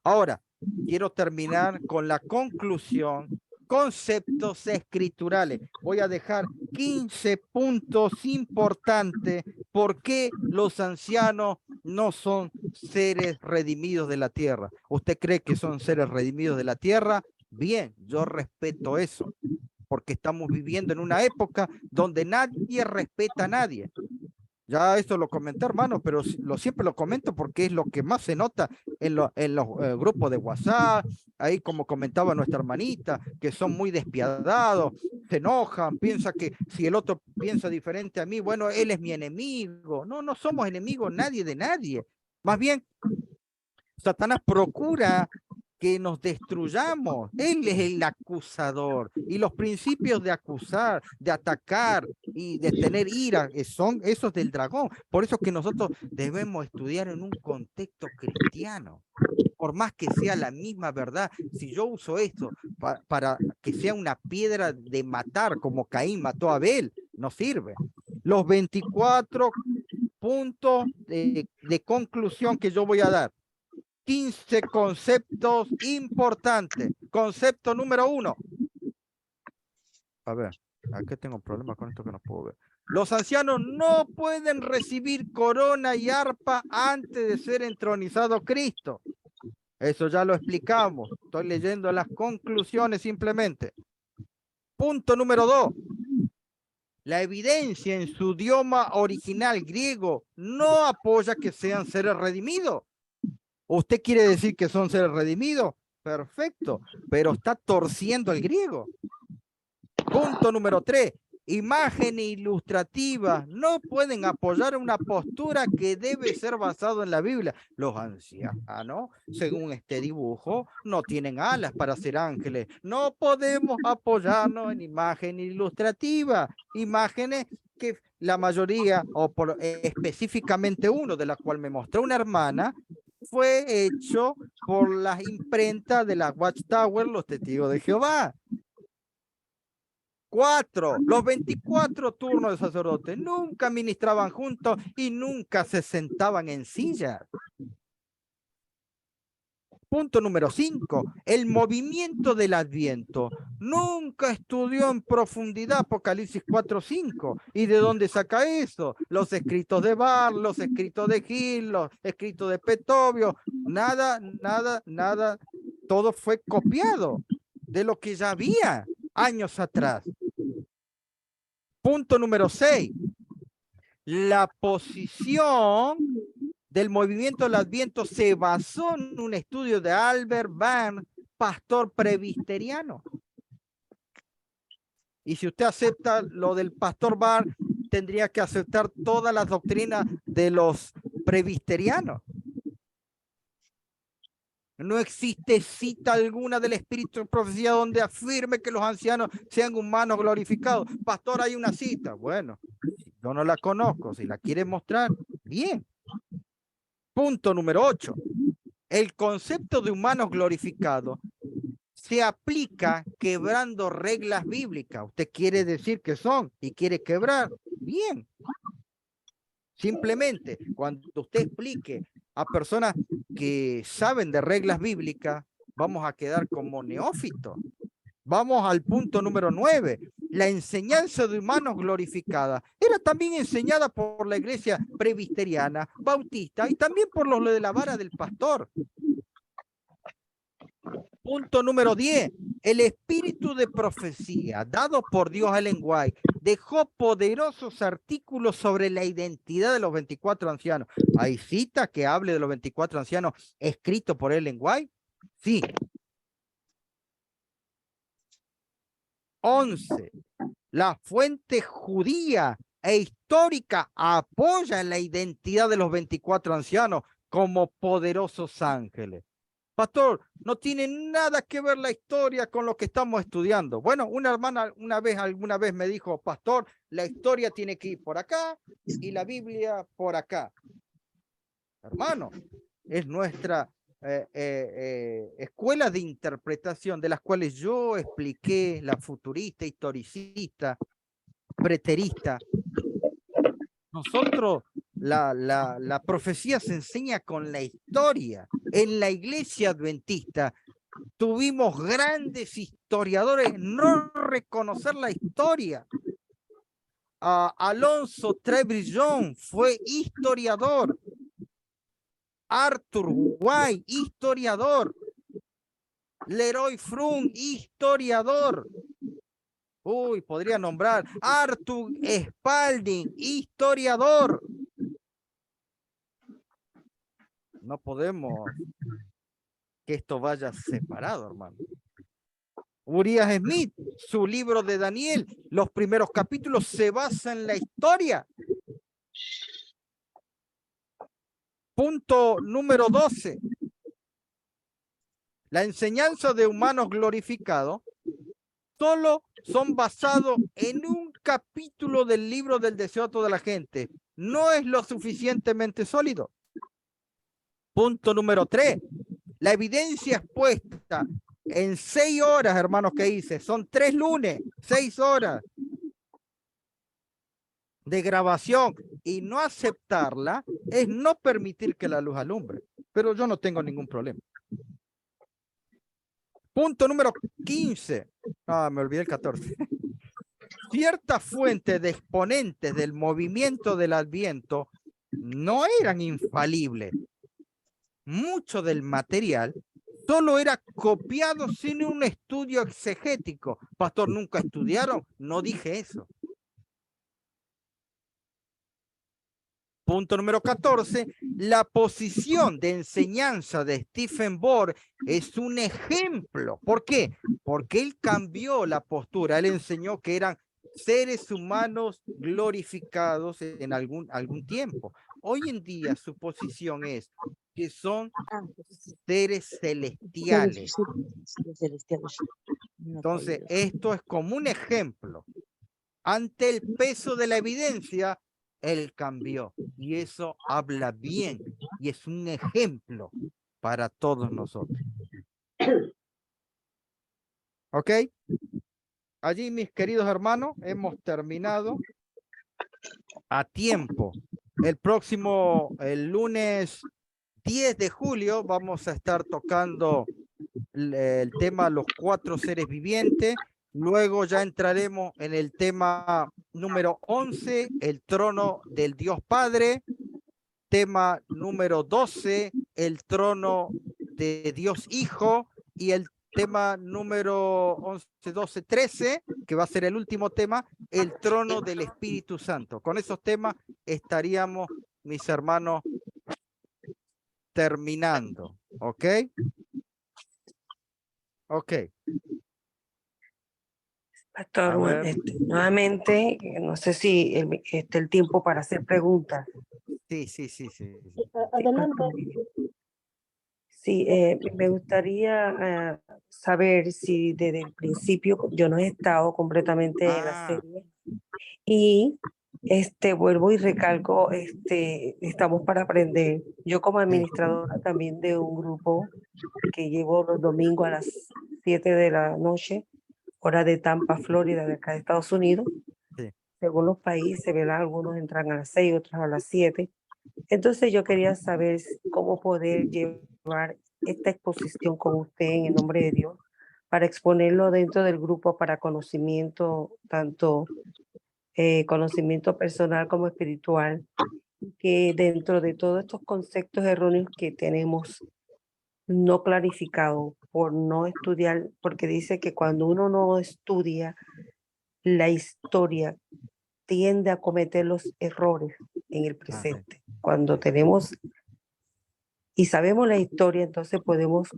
Ahora, quiero terminar con la conclusión, conceptos escriturales. Voy a dejar 15 puntos importantes por qué los ancianos no son seres redimidos de la tierra. ¿Usted cree que son seres redimidos de la tierra? Bien, yo respeto eso, porque estamos viviendo en una época donde nadie respeta a nadie. Ya esto lo comenté, hermano, pero siempre lo comento porque es lo que más se nota en los grupos de WhatsApp, ahí como comentaba nuestra hermanita, que son muy despiadados, se enojan, piensan que si el otro piensa diferente a mí, bueno, él es mi enemigo. No, no somos enemigos nadie de nadie. Más bien, Satanás procura que nos destruyamos. Él es el acusador. Y los principios de acusar, de atacar y de tener ira son esos del dragón. Por eso que nosotros debemos estudiar en un contexto cristiano. Por más que sea la misma verdad, si yo uso esto para que sea una piedra de matar, como Caín mató a Abel, no sirve. Los 24 puntos de conclusión que yo voy a dar. 15 conceptos importantes. Concepto número 1. A ver, aquí tengo un problema con esto que no puedo ver. Los ancianos no pueden recibir corona y arpa antes de ser entronizado Cristo. Eso ya lo explicamos. Estoy leyendo las conclusiones simplemente. Punto número 2. La evidencia en su idioma original griego no apoya que sean seres redimidos. ¿Usted quiere decir que son seres redimidos? Perfecto, pero está torciendo el griego. Punto número 3. Imágenes ilustrativas no pueden apoyar una postura que debe ser basada en la Biblia. Los ancianos, según este dibujo, no tienen alas para ser ángeles. No podemos apoyarnos en imágenes ilustrativas, imágenes que la mayoría, o específicamente uno, de la cual me mostró una hermana, fue hecho por las imprentas de la Watchtower, los testigos de Jehová. 4, los 24 turnos de sacerdote nunca ministraban juntos y nunca se sentaban en sillas. Punto número 5, el movimiento del Adviento nunca estudió en profundidad Apocalipsis 4:5. ¿Y de dónde saca eso? Los escritos de Barr, los escritos de Gil, los escritos de Petovio, nada, todo fue copiado de lo que ya había años atrás. Punto número 6, la posición del movimiento del Adviento se basó en un estudio de Albert Barnes, pastor presbiteriano. Y si usted acepta lo del pastor Barnes, tendría que aceptar todas las doctrinas de los presbiterianos. No existe cita alguna del Espíritu de Profecía donde afirme que los ancianos sean humanos glorificados. Pastor, hay una cita. Bueno, yo no la conozco. Si la quiere mostrar, bien. Punto número 8. El concepto de humanos glorificados se aplica quebrando reglas bíblicas. Usted quiere decir que son y quiere quebrar. Bien. Simplemente, cuando usted explique a personas que saben de reglas bíblicas, vamos a quedar como neófitos. Vamos al punto número 9. La enseñanza de humanos glorificada era también enseñada por la iglesia presbiteriana, bautista y también por los de la vara del pastor. Punto número 10. El espíritu de profecía dado por Dios a Ellen White dejó poderosos artículos sobre la identidad de los 24 ancianos. ¿Hay cita que hable de los 24 ancianos escrito por Ellen White? Sí. 11. La fuente judía e histórica apoya la identidad de los 24 ancianos como poderosos ángeles. Pastor, no tiene nada que ver la historia con lo que estamos estudiando. Bueno, una hermana alguna vez me dijo, pastor, la historia tiene que ir por acá y la Biblia por acá. Hermano, es nuestra escuela de interpretación de las cuales yo expliqué, la futurista, historicista, preterista. Nosotros, la profecía se enseña con la historia. En la iglesia adventista tuvimos grandes historiadores no reconocer la historia. Alonso Trébillon fue historiador. Arthur White, historiador. Leroy Frum, historiador. Uy, podría nombrar Arthur Spalding, historiador. No podemos que esto vaya separado, hermano. Uriah Smith, su libro de Daniel, los primeros capítulos se basan en la historia. Punto número 12. La enseñanza de humanos glorificados solo son basados en un capítulo del libro del deseo de toda la gente. No es lo suficientemente sólido. Punto número 3. La evidencia expuesta en 6 horas, hermanos, que hice. Son 3 lunes, 6 horas de grabación. Y no aceptarla es no permitir que la luz alumbre. Pero yo no tengo ningún problema. Punto número 15. Me olvidé el 14. Ciertas fuentes de exponentes del movimiento del Adviento no eran infalibles. Mucho del material solo era copiado sin un estudio exegético. Pastor, ¿nunca estudiaron? No dije eso. Punto número 14. La posición de enseñanza de Stephen Bohr es un ejemplo. ¿Por qué? Porque él cambió la postura. Él enseñó que eran seres humanos glorificados en algún tiempo. Hoy en día su posición es que son seres celestiales. Entonces, esto es como un ejemplo. Ante el peso de la evidencia, él cambió. Y eso habla bien. Y es un ejemplo para todos nosotros. ¿Ok? allí, mis queridos hermanos, hemos terminado a tiempo. El lunes 10 de julio, vamos a estar tocando el tema los 4 seres vivientes. Luego ya entraremos en el tema número 11, el trono del Dios Padre. Tema número 12, el trono de Dios Hijo. Y el tema número 11, 12, 13, que va a ser el último tema, el trono del Espíritu Santo. Con esos temas estaríamos, mis hermanos, terminando. ¿Ok? Ok. Pastor, A ver. nuevamente, no sé si el tiempo para hacer preguntas. Sí. Adelante. Sí, me gustaría saber si desde el principio yo no he estado completamente en la serie y vuelvo y recalco, estamos para aprender. Yo como administradora también de un grupo que llevo los domingos a las 7 de la noche, hora de Tampa, Florida, de acá de Estados Unidos. Sí. Según los países, ¿verdad? Algunos entran a las 6, otros a las 7. Entonces yo quería saber cómo poder llevar esta exposición con usted en el nombre de Dios para exponerlo dentro del grupo para conocimiento, tanto conocimiento personal como espiritual, que dentro de todos estos conceptos erróneos que tenemos no clarificados por no estudiar, porque dice que cuando uno no estudia la historia tiende a cometer los errores en el presente. Cuando tenemos y sabemos la historia, entonces podemos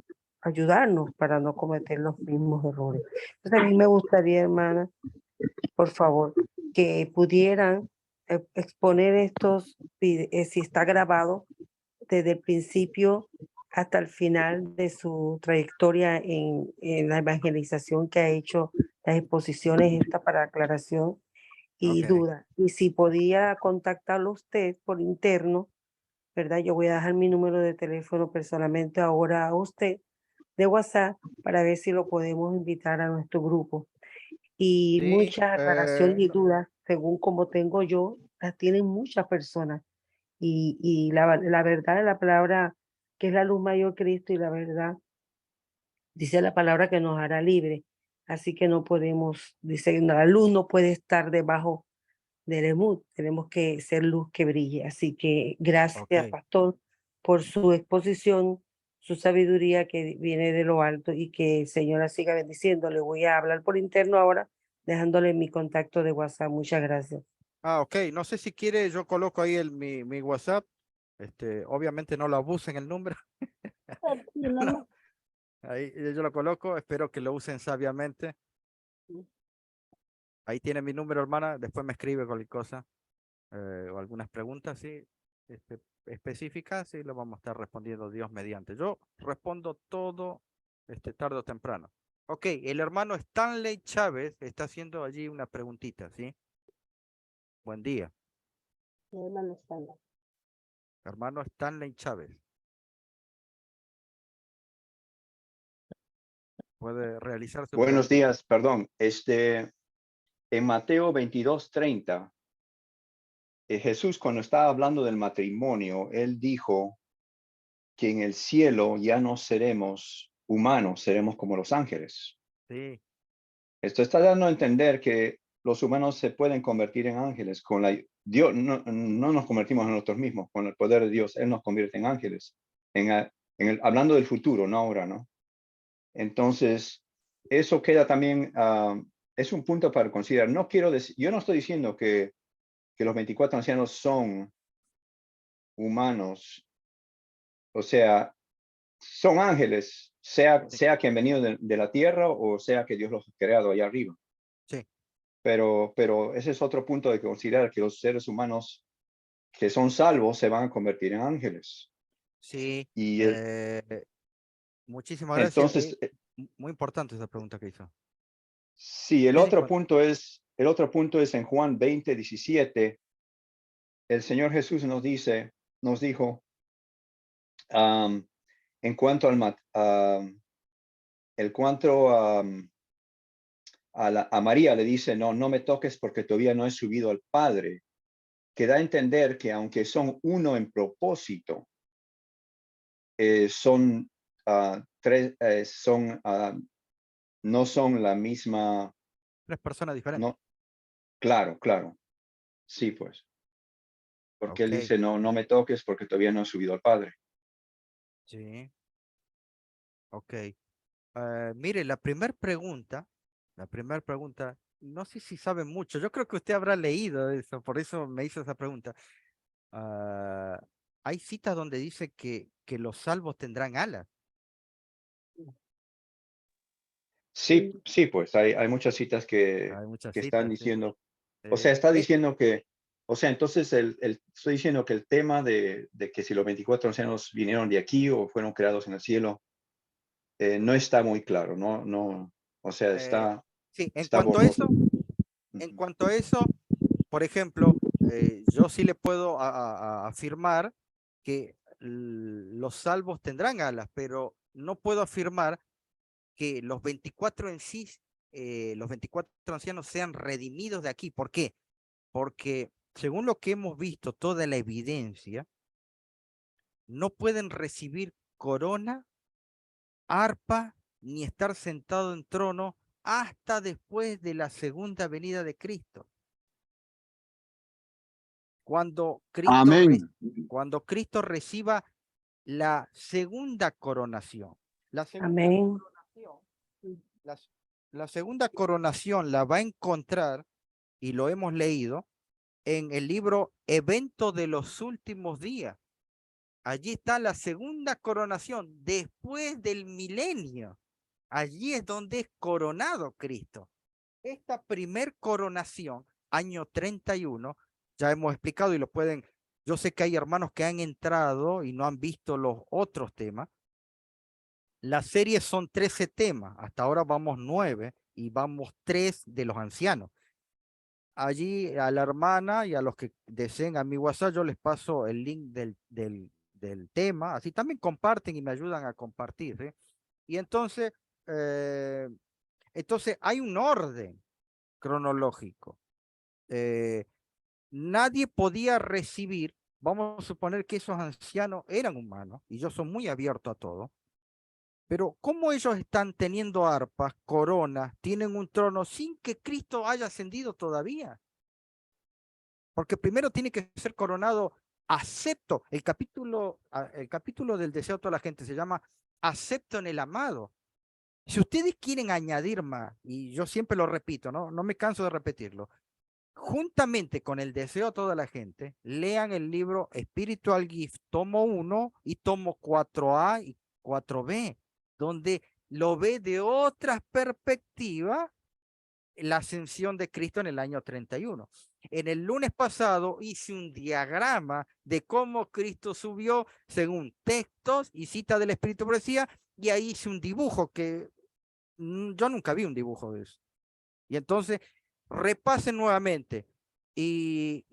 ayudarnos para no cometer los mismos errores. Entonces a mí me gustaría, hermana, por favor, que pudieran exponer estos, si está grabado, desde el principio hasta el final de su trayectoria en la evangelización que ha hecho, las exposiciones estas para aclaración y duda. Y si podía contactarlo usted por interno, ¿verdad? Yo voy a dejar mi número de teléfono personalmente ahora a usted de WhatsApp para ver si lo podemos invitar a nuestro grupo. Y Sí, muchas aclaraciones y dudas, según como tengo yo, las tienen muchas personas. Y la verdad de la palabra, que es la luz mayor Cristo y la verdad, dice la palabra que nos hará libre. Así que no podemos, dice, la luz no puede estar debajo del emut, tenemos que ser luz que brille. Así que gracias, pastor, por su exposición, su sabiduría que viene de lo alto y que el Señor la siga bendiciendo. Le voy a hablar por interno ahora, dejándole mi contacto de WhatsApp. Muchas gracias. Ok. No sé si quiere, yo coloco ahí mi WhatsApp. Obviamente no lo abusen el número. No, ahí yo lo coloco, espero que lo usen sabiamente. Ahí tiene mi número, hermana. Después me escribe cualquier cosa o algunas preguntas, sí, específicas, sí, lo vamos a estar respondiendo Dios mediante. Yo respondo todo tarde o temprano. Ok, el hermano Stanley Chávez está haciendo allí una preguntita, ¿sí? Buen día. Hermano Stanley. Hermano Stanley Chávez. Puede realizar su Buenos pregunta. días, perdón. En Mateo 22:30, Jesús cuando estaba hablando del matrimonio, él dijo que en el cielo ya no seremos humanos, seremos como los ángeles. Sí. Esto está dando a entender que los humanos se pueden convertir en ángeles. Dios, no nos convertimos en nosotros mismos, con el poder de Dios, Él nos convierte en ángeles. Hablando del futuro, no ahora, ¿no? Entonces, eso queda también, es un punto para considerar. No quiero decir, yo no estoy diciendo que los 24 ancianos son humanos, o sea, son ángeles, sea que han venido de la tierra o sea que Dios los ha creado allá arriba. Sí. Pero ese es otro punto de considerar, que los seres humanos que son salvos se van a convertir en ángeles. Sí. Y muchísimas gracias. entonces, Muy importante esa pregunta que hizo. sí, el otro punto es en Juan 20:17. El Señor Jesús nos dijo, en cuanto a María le dice, no, no me toques porque todavía no he subido al Padre, que da a entender que aunque son uno en propósito, son tres, no son la misma, 3 personas diferentes. no, claro, claro, sí, pues, porque él Ok, dice, no, no me toques porque todavía no he subido al Padre. sí, ok. Mire, la primera pregunta, no sé si sabe mucho, yo creo que usted habrá leído eso, por eso me hizo esa pregunta. Ah, hay citas donde dice que los salvos tendrán alas. Sí, sí, pues hay muchas citas Hay muchas que están citas, sí. diciendo, o sea, está Eh, diciendo que, o sea, entonces estoy diciendo que el tema de que si los 24 ancianos vinieron de aquí o fueron creados en el cielo, no está muy claro, no, o sea, eh, sí, está borroso. en Ujú. cuanto a eso, por ejemplo, yo sí le puedo afirmar que los salvos tendrán alas, pero no puedo afirmar que los 24 en sí, los 24 ancianos sean redimidos de aquí. ¿Por qué? Porque según lo que hemos visto, toda la evidencia, no pueden recibir corona, arpa, ni estar sentado en trono hasta después de la segunda venida de Cristo. Cuando Cristo, Amén. cuando Cristo reciba la segunda coronación. La segunda Amén. coronación, la, la segunda coronación la va a encontrar, y lo hemos leído, en el libro Evento de los Últimos Días. Allí está la segunda coronación después del milenio. Allí es donde es coronado Cristo. Esta primer coronación, año 31, ya hemos explicado y lo pueden, yo sé que hay hermanos que han entrado y no han visto los otros temas. La serie son 13 temas, hasta ahora vamos 9 y vamos 3 de los ancianos. Allí a la hermana y a los que deseen a mi WhatsApp, yo les paso el link del tema, así también comparten y me ayudan a compartir, ¿sí? Y eh, entonces hay un orden cronológico. Eh, Nadie podía recibir, vamos a suponer que esos ancianos eran humanos, y yo soy muy abierto a todo, pero ¿cómo ellos están teniendo arpas, coronas, tienen un trono sin que Cristo haya ascendido todavía? Porque primero tiene que ser coronado, acepto. El capítulo del deseo de toda la gente se llama acepto en el amado. Si ustedes quieren añadir más, y yo siempre lo repito, no me canso de repetirlo, juntamente con el deseo de toda la gente, lean el libro Spiritual Gift, tomo 1 y tomo 4A y 4B, donde lo ve de otras perspectivas la ascensión de Cristo en el año 31. En el lunes pasado hice un diagrama de cómo Cristo subió según textos y cita del Espíritu Profecía, y ahí hice un dibujo que yo nunca vi un dibujo de eso. Y entonces repasen nuevamente. Y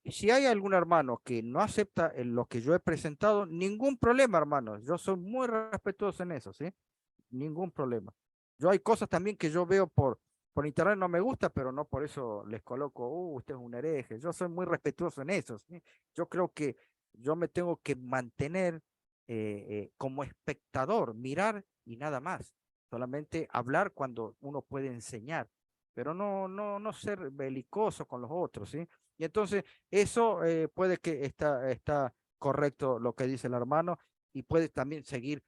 si hay algún hermano que no acepta lo que yo he presentado, ningún problema, hermanos. Yo soy muy respetuoso en eso, ¿sí? Ningún problema. Yo hay cosas también que yo veo por internet no me gusta, pero no por eso les coloco, usted es un hereje. Yo soy muy respetuoso en eso, ¿sí? Yo creo que yo me tengo que mantener como espectador, mirar y nada más. Solamente hablar cuando uno puede enseñar, pero no ser belicoso con los otros, ¿sí? Y entonces eso puede que está correcto lo que dice el hermano, y puede también seguir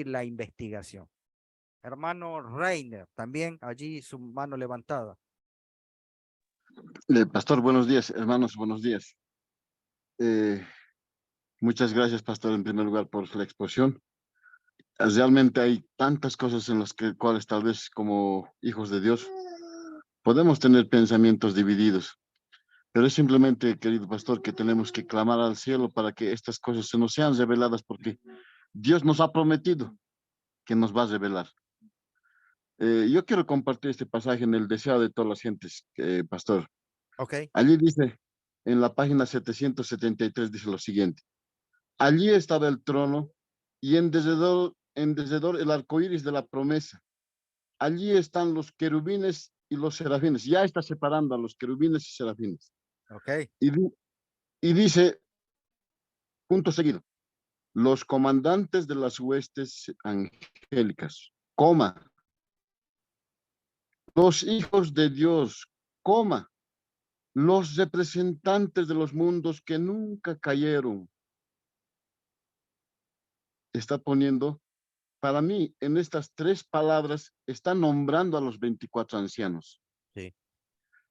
la investigación. Hermano Reiner, también allí su mano levantada. Pastor, buenos días, hermanos, buenos días. Muchas gracias, pastor, en primer lugar, por la exposición. Realmente hay tantas cosas en las cuales tal vez como hijos de Dios podemos tener pensamientos divididos, pero es simplemente, querido pastor, que tenemos que clamar al cielo para que estas cosas se nos sean reveladas, porque Dios nos ha prometido que nos va a revelar. Yo quiero compartir este pasaje en el deseo de todas las gentes, pastor. Ok. Allí dice, en la página 773, dice lo siguiente: allí estaba el trono y en derredor el arco iris de la promesa. allí están los querubines y los serafines. Ya está separando a los querubines y serafines. Ok. Y dice, punto seguido, los comandantes de las huestes angélicas, coma, los hijos de Dios, coma, los representantes de los mundos que nunca cayeron. Está poniendo, para mí, en estas 3 palabras, está nombrando a los 24 ancianos. Sí.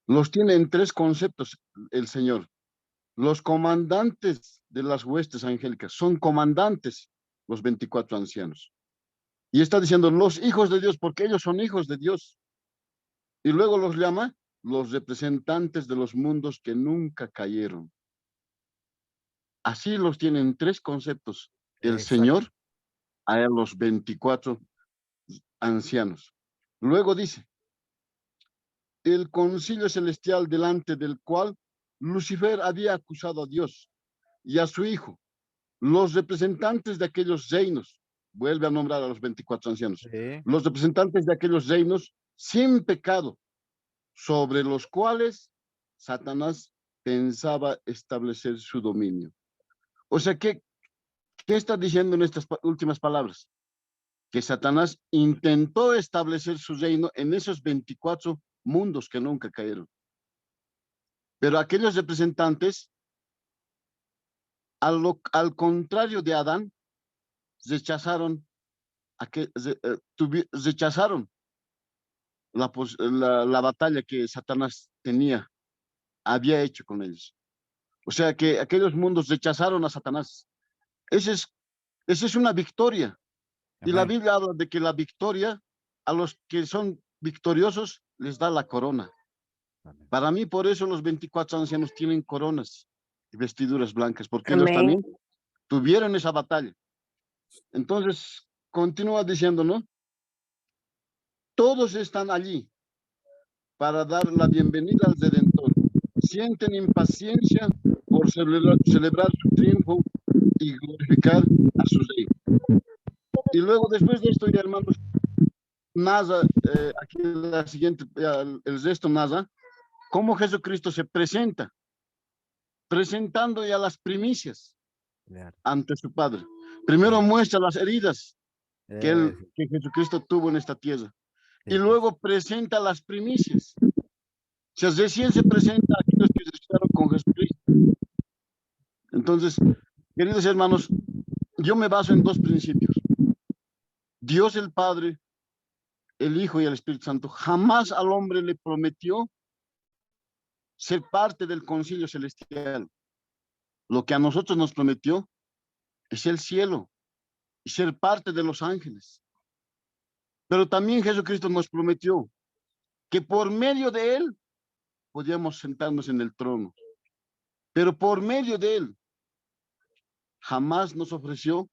Los tiene en 3 conceptos el Señor. Los comandantes de las huestes angélicas son comandantes, los 24 ancianos. Y está diciendo los hijos de Dios, porque ellos son hijos de Dios. Y luego los llama los representantes de los mundos que nunca cayeron. Así los tienen 3 conceptos el Exacto. Señor a los 24 ancianos. Luego dice, el concilio celestial delante del cual Lucifer había acusado a Dios y a su hijo, los representantes de aquellos reinos, vuelve a nombrar a los 24 ancianos, Sí. los representantes de aquellos reinos sin pecado, sobre los cuales Satanás pensaba establecer su dominio. O sea, ¿qué está diciendo en estas últimas palabras? Que Satanás intentó establecer su reino en esos 24 mundos que nunca cayeron. Pero aquellos representantes, al contrario de Adán, rechazaron, rechazaron la batalla que Satanás había hecho con ellos. O sea que aquellos mundos rechazaron a Satanás. Esa es una victoria. Y la Amén. Biblia habla de que la victoria, a los que son victoriosos, les da la corona. Amén. Para mí, por eso los 24 ancianos tienen coronas y vestiduras blancas, porque ellos Amén. también tuvieron esa batalla. Entonces, continúa diciendo, ¿no? Todos están allí para dar la bienvenida al Redentor. Sienten impaciencia por celebrar su triunfo y glorificar a su rey. Y luego, después de esto, ya hermanos, narra, aquí la siguiente, el resto narra, cómo Jesucristo se presenta, presentando ya las primicias Claro. ante su Padre. Primero muestra las heridas que Jesucristo tuvo en esta tierra. Y luego presenta las primicias. O sea, recién se presenta a aquellos que resucitaron con Jesucristo. Entonces, queridos hermanos, yo me baso en 2 principios. Dios el Padre, el Hijo y el Espíritu Santo jamás al hombre le prometió ser parte del concilio celestial. Lo que a nosotros nos prometió es el cielo y ser parte de los ángeles. Pero también Jesucristo nos prometió que por medio de él podíamos sentarnos en el trono. Pero por medio de él jamás nos ofreció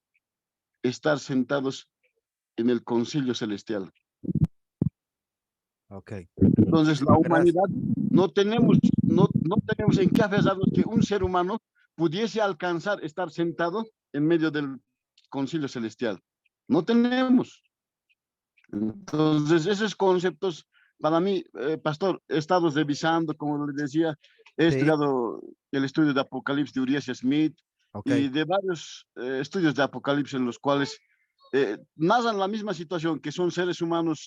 estar sentados en el concilio celestial. Ok. Entonces, la Muchísimas gracias. humanidad no tenemos en qué aferrarnos que un ser humano pudiese alcanzar estar sentado en medio del concilio celestial. No tenemos. Entonces, esos conceptos, para mí, pastor, he estado revisando, como le decía, he Sí. estudiado el estudio de Apocalipsis de Urias Smith Ok. y de varios estudios de Apocalipsis en los cuales narran la misma situación, que son seres humanos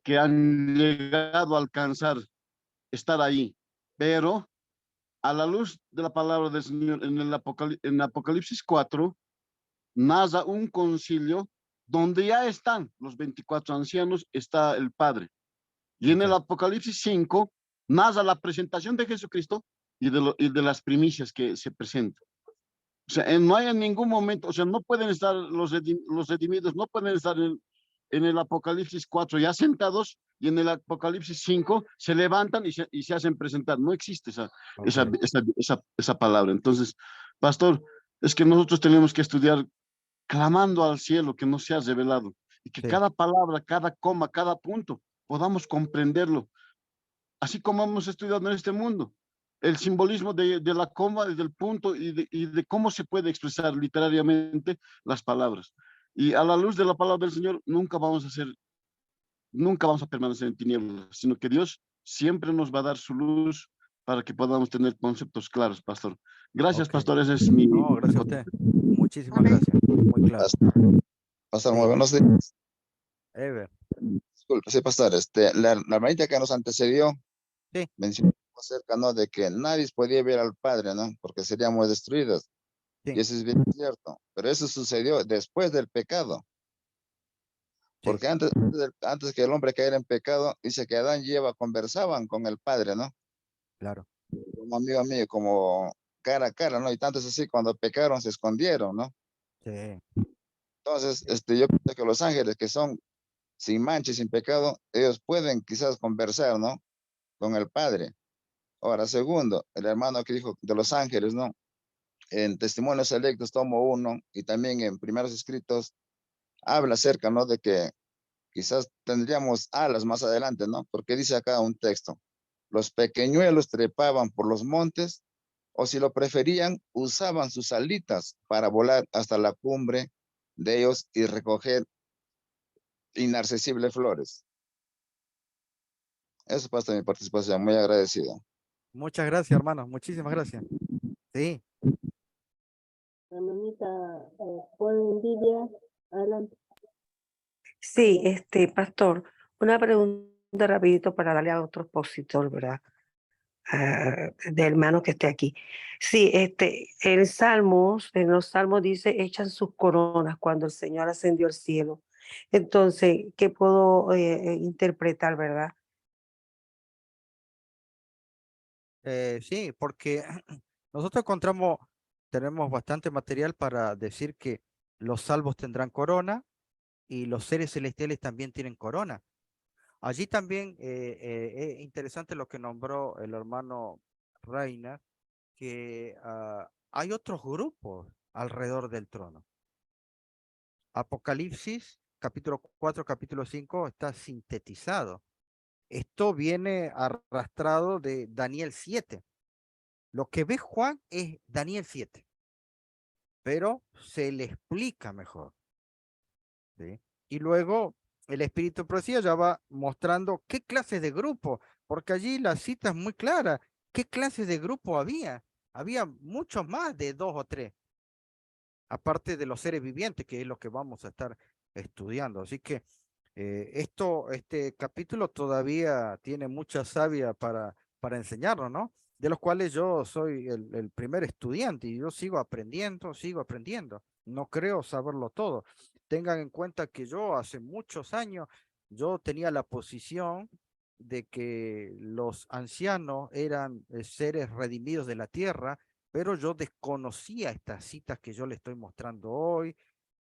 que han llegado a alcanzar estar ahí, pero a la luz de la palabra del Señor en Apocalipsis 4, narra un concilio donde ya están los 24 ancianos, está el Padre. Y en el Apocalipsis 5, narra la presentación de Jesucristo y de las primicias que se presentan. O sea, no hay en ningún momento, o sea, no pueden estar los redimidos, no pueden estar en el Apocalipsis 4 ya sentados y en el Apocalipsis 5 se levantan y se hacen presentar. No existe esa palabra. Entonces, pastor, es que nosotros tenemos que estudiar clamando al cielo que nos sea revelado y que Sí. cada palabra, cada coma, cada punto podamos comprenderlo, así como hemos estudiado en este mundo. El simbolismo de la coma, del punto y de cómo se puede expresar literariamente las palabras. Y a la luz de la palabra del Señor, nunca vamos a ser nunca vamos a permanecer en tinieblas, sino que Dios siempre nos va a dar su luz para que podamos tener conceptos claros, pastor. Gracias, Ok. pastor, ese es mi... No, gracias a usted. Muchísimas Amén. gracias. Muy claro. Pastor, Sí. muy buenos días. Ever. Disculpe, sí, pastor. La hermanita que nos antecedió Sí. mencionó acerca, ¿no? De que nadie podía ver al Padre, ¿no? Porque seríamos destruidos. Sí. Y eso es bien cierto. Pero eso sucedió después del pecado. Sí. Porque antes que el hombre cayera en pecado, dice que Adán y Eva conversaban con el Padre, ¿no? Claro. Como amigo mío, como cara a cara, ¿no? Y tanto es así, cuando pecaron se escondieron, ¿no? Sí. Entonces, yo pienso que los ángeles que son sin mancha y sin pecado, ellos pueden quizás conversar, ¿no? Con el Padre. Ahora, segundo, el hermano que dijo de los ángeles, ¿no? En Testimonios Selectos, tomo 1, y también en Primeros Escritos, habla acerca, ¿no? De que quizás tendríamos alas más adelante, ¿no? Porque dice acá un texto, los pequeñuelos trepaban por los montes, o si lo preferían, usaban sus alitas para volar hasta la cumbre de ellos y recoger inaccesibles flores. Eso pasa mi participación, muy agradecido. Muchas gracias, hermano. Muchísimas gracias. Sí. Hermanita Juan Lidia, adelante. Sí, pastor, una pregunta rapidito para darle a otro expositor, ¿verdad? De hermano que esté aquí. Sí, en los Salmos dice, echan sus coronas cuando el Señor ascendió al cielo. Entonces, ¿qué puedo interpretar, verdad? Sí, porque nosotros tenemos bastante material para decir que los salvos tendrán corona y los seres celestiales también tienen corona. Allí también es interesante lo que nombró el hermano Reina, que hay otros grupos alrededor del trono. Apocalipsis, capítulo 4, capítulo 5, está sintetizado. Esto viene arrastrado de Daniel 7. Lo que ve Juan es Daniel 7, pero se le explica mejor, ¿sí? Y luego el Espíritu de Profecía ya va mostrando qué clase de grupo, porque allí la cita es muy clara, qué clase de grupo había. Había muchos más de 2 o 3, aparte de los seres vivientes, que es lo que vamos a estar estudiando. Así que este capítulo todavía tiene mucha savia para enseñarnos, ¿no? De los cuales yo soy el primer estudiante y yo sigo aprendiendo. No creo saberlo todo. Tengan en cuenta que yo hace muchos años, yo tenía la posición de que los ancianos eran seres redimidos de la tierra, pero yo desconocía estas citas que yo le estoy mostrando hoy.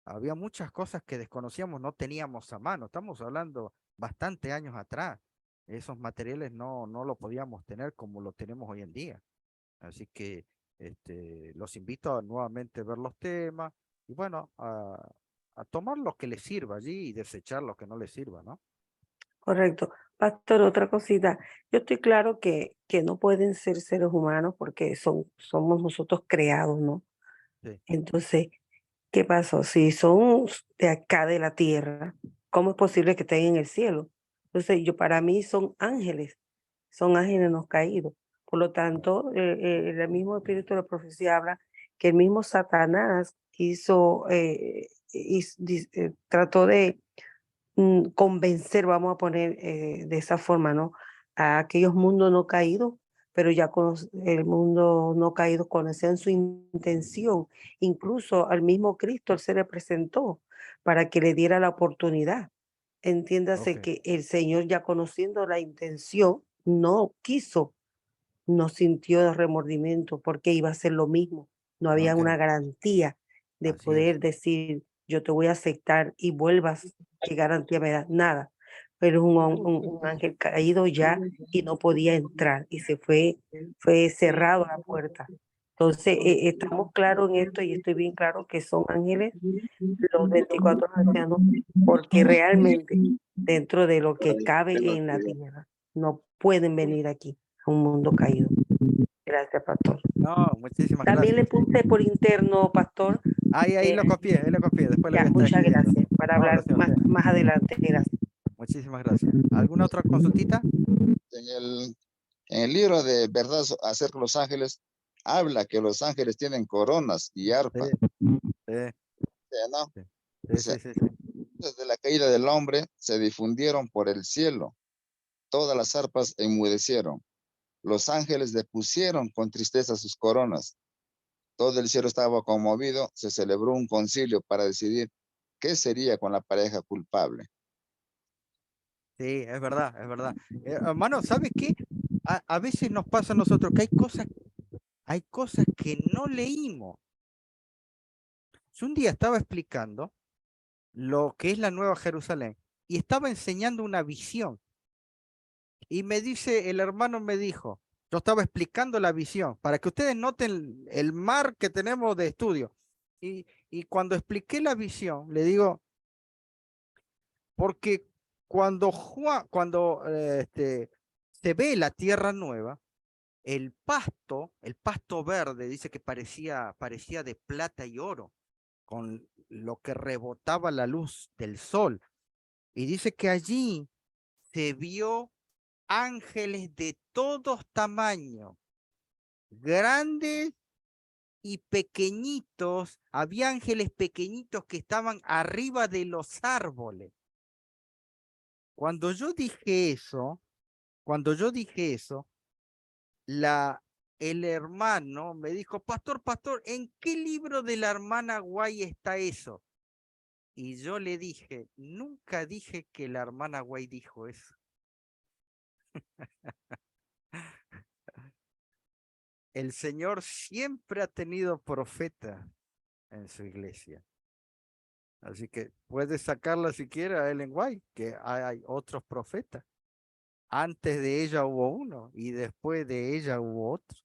Había muchas cosas que desconocíamos, no teníamos a mano. Estamos hablando bastante años atrás. Esos materiales no lo podíamos tener como lo tenemos hoy en día. Así que los invito a nuevamente ver los temas y bueno, a tomar lo que les sirva allí y desechar lo que no les sirva, ¿no? Correcto. Pastor, otra cosita. Yo estoy claro que no pueden ser seres humanos porque somos nosotros creados, ¿no? Sí. Entonces, ¿qué pasó? Si son de acá de la tierra, ¿cómo es posible que estén en el cielo? Entonces, para mí son ángeles no caídos. Por lo tanto, el mismo espíritu de la profecía habla que el mismo Satanás trató de convencer, vamos a poner de esa forma, ¿no? A aquellos mundos no caídos, pero ya el mundo no caído conocían su intención. Incluso al mismo Cristo él se le presentó para que le diera la oportunidad. Entiéndase Ok. que el Señor, ya conociendo la intención, no quiso, no sintió remordimiento porque iba a ser lo mismo. No había Ok. una garantía de Así es. poder decir, yo te voy a aceptar y vuelvas, qué garantía me da, nada. Pero un ángel caído ya y no podía entrar y fue cerrado la puerta. Entonces, estamos claros en esto y estoy bien claro que son ángeles los 24 ancianos, porque realmente dentro de lo que cabe en la tierra, no pueden venir aquí a un mundo caído. Gracias, pastor. No, muchísimas También le gracias. puse por interno, pastor. Ahí eh, lo copié, después lo ya, voy a estar muchas escribiendo. gracias. Para No, hablar gracias a usted. más adelante. Gracias. Muchísimas gracias. ¿Alguna otra consultita? En el libro de verdad acerca de los ángeles, habla que los ángeles tienen coronas y arpa, Sí, ¿no? sí, O sí, sea, sí, sí, sí. desde la caída del hombre se difundieron por el cielo, todas las arpas enmudecieron, los ángeles depusieron con tristeza sus coronas, todo el cielo estaba conmovido, se celebró un concilio para decidir qué sería con la pareja culpable. Sí, es verdad, es verdad. Hermano, ¿sabes qué? A veces nos pasa a nosotros que hay cosas que no leímos. Yo un día estaba explicando lo que es la Nueva Jerusalén y estaba enseñando una visión. Y me dice, el hermano me dijo, yo estaba explicando la visión para que ustedes noten el mar que tenemos de estudio. Y cuando expliqué la visión, le digo, porque cuando se ve la tierra nueva, el pasto verde, dice que parecía de plata y oro, con lo que rebotaba la luz del sol. Y dice que allí se vio ángeles de todos tamaños, grandes y pequeñitos. Había ángeles pequeñitos que estaban arriba de los árboles. Cuando yo dije eso, el hermano me dijo, pastor, ¿en qué libro de la hermana Guay está eso? Y yo le dije, nunca dije que la hermana Guay dijo eso. El Señor siempre ha tenido profetas en su iglesia. Así que puedes sacarla si quieres a Ellen White, que hay otros profetas. Antes de ella hubo uno y después de ella hubo otro.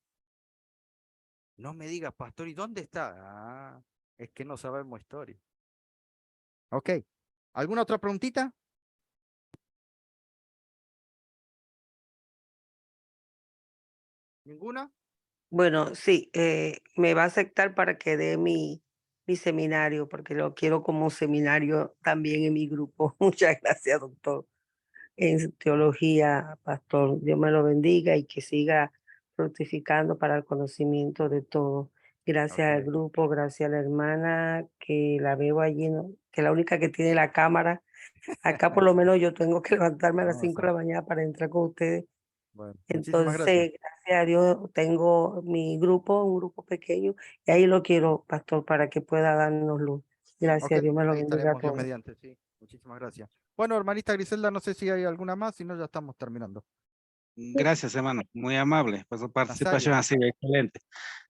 No me digas, pastor, ¿y dónde está? Ah, es que no sabemos historia. Ok. ¿Alguna otra preguntita? ¿Ninguna? Bueno, sí, me va a aceptar para que dé mi seminario, porque lo quiero como seminario también en mi grupo. Muchas gracias, doctor. En teología, pastor, Dios me lo bendiga y que siga fructificando para el conocimiento de todo. Gracias al Ok. grupo, gracias a la hermana que la veo allí, ¿no? Que es la única que tiene la cámara. Acá por lo menos yo tengo que levantarme a las No, 5 sí. de la mañana para entrar con ustedes. Bueno, muchísimas gracias. Entonces, gracias a Dios, tengo mi grupo, un grupo pequeño, y ahí lo quiero, pastor, para que pueda darnos luz. Ok, Gracias, Dios me lo ahí bendiga a estaremos Dios todos. mediante, sí. Muchísimas gracias. Bueno, hermanita Griselda, no sé si hay alguna más, si no ya estamos terminando. Gracias, hermano. Muy amable. Pues su participación Nazario. ha sido excelente.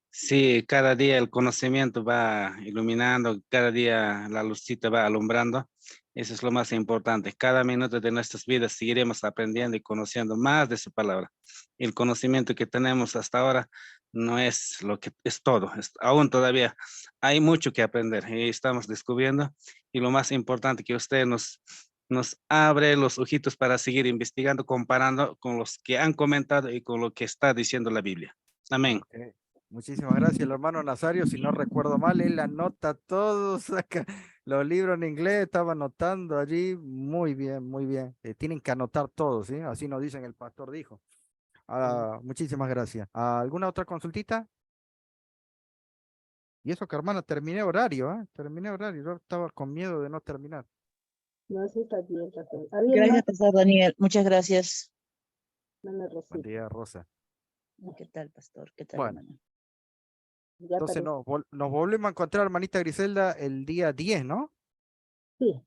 Sí, cada día el conocimiento va iluminando, cada día la lucita va alumbrando. Eso es lo más importante. Cada minuto de nuestras vidas seguiremos aprendiendo y conociendo más de su palabra. El conocimiento que tenemos hasta ahora no es lo que es todo. Aún todavía hay mucho que aprender y estamos descubriendo. Y lo más importante que usted nos abre los ojitos para seguir investigando, comparando con los que han comentado y con lo que está diciendo la Biblia. Amén. Ok. Muchísimas gracias, el hermano Nazario. Si no recuerdo mal, él anota todo, saca los libros en inglés, estaba anotando allí. Muy bien, muy bien. Tienen que anotar todo, ¿sí? Así nos dicen, el pastor dijo. Muchísimas gracias. ¿Alguna otra consultita? Y eso que, hermana, terminé horario, ¿eh? Terminé horario. Yo estaba con miedo de no terminar. No, sí está bien, pastor. ¿Alguien Gracias, más? pastor Daniel. Muchas gracias. Hermana Buen Rosita. día, Rosa. ¿Qué tal, pastor? ¿Qué tal, Bueno, hermano? Ya entonces apareció. nos volvemos a encontrar, hermanita Griselda, el día 10, ¿no? Sí.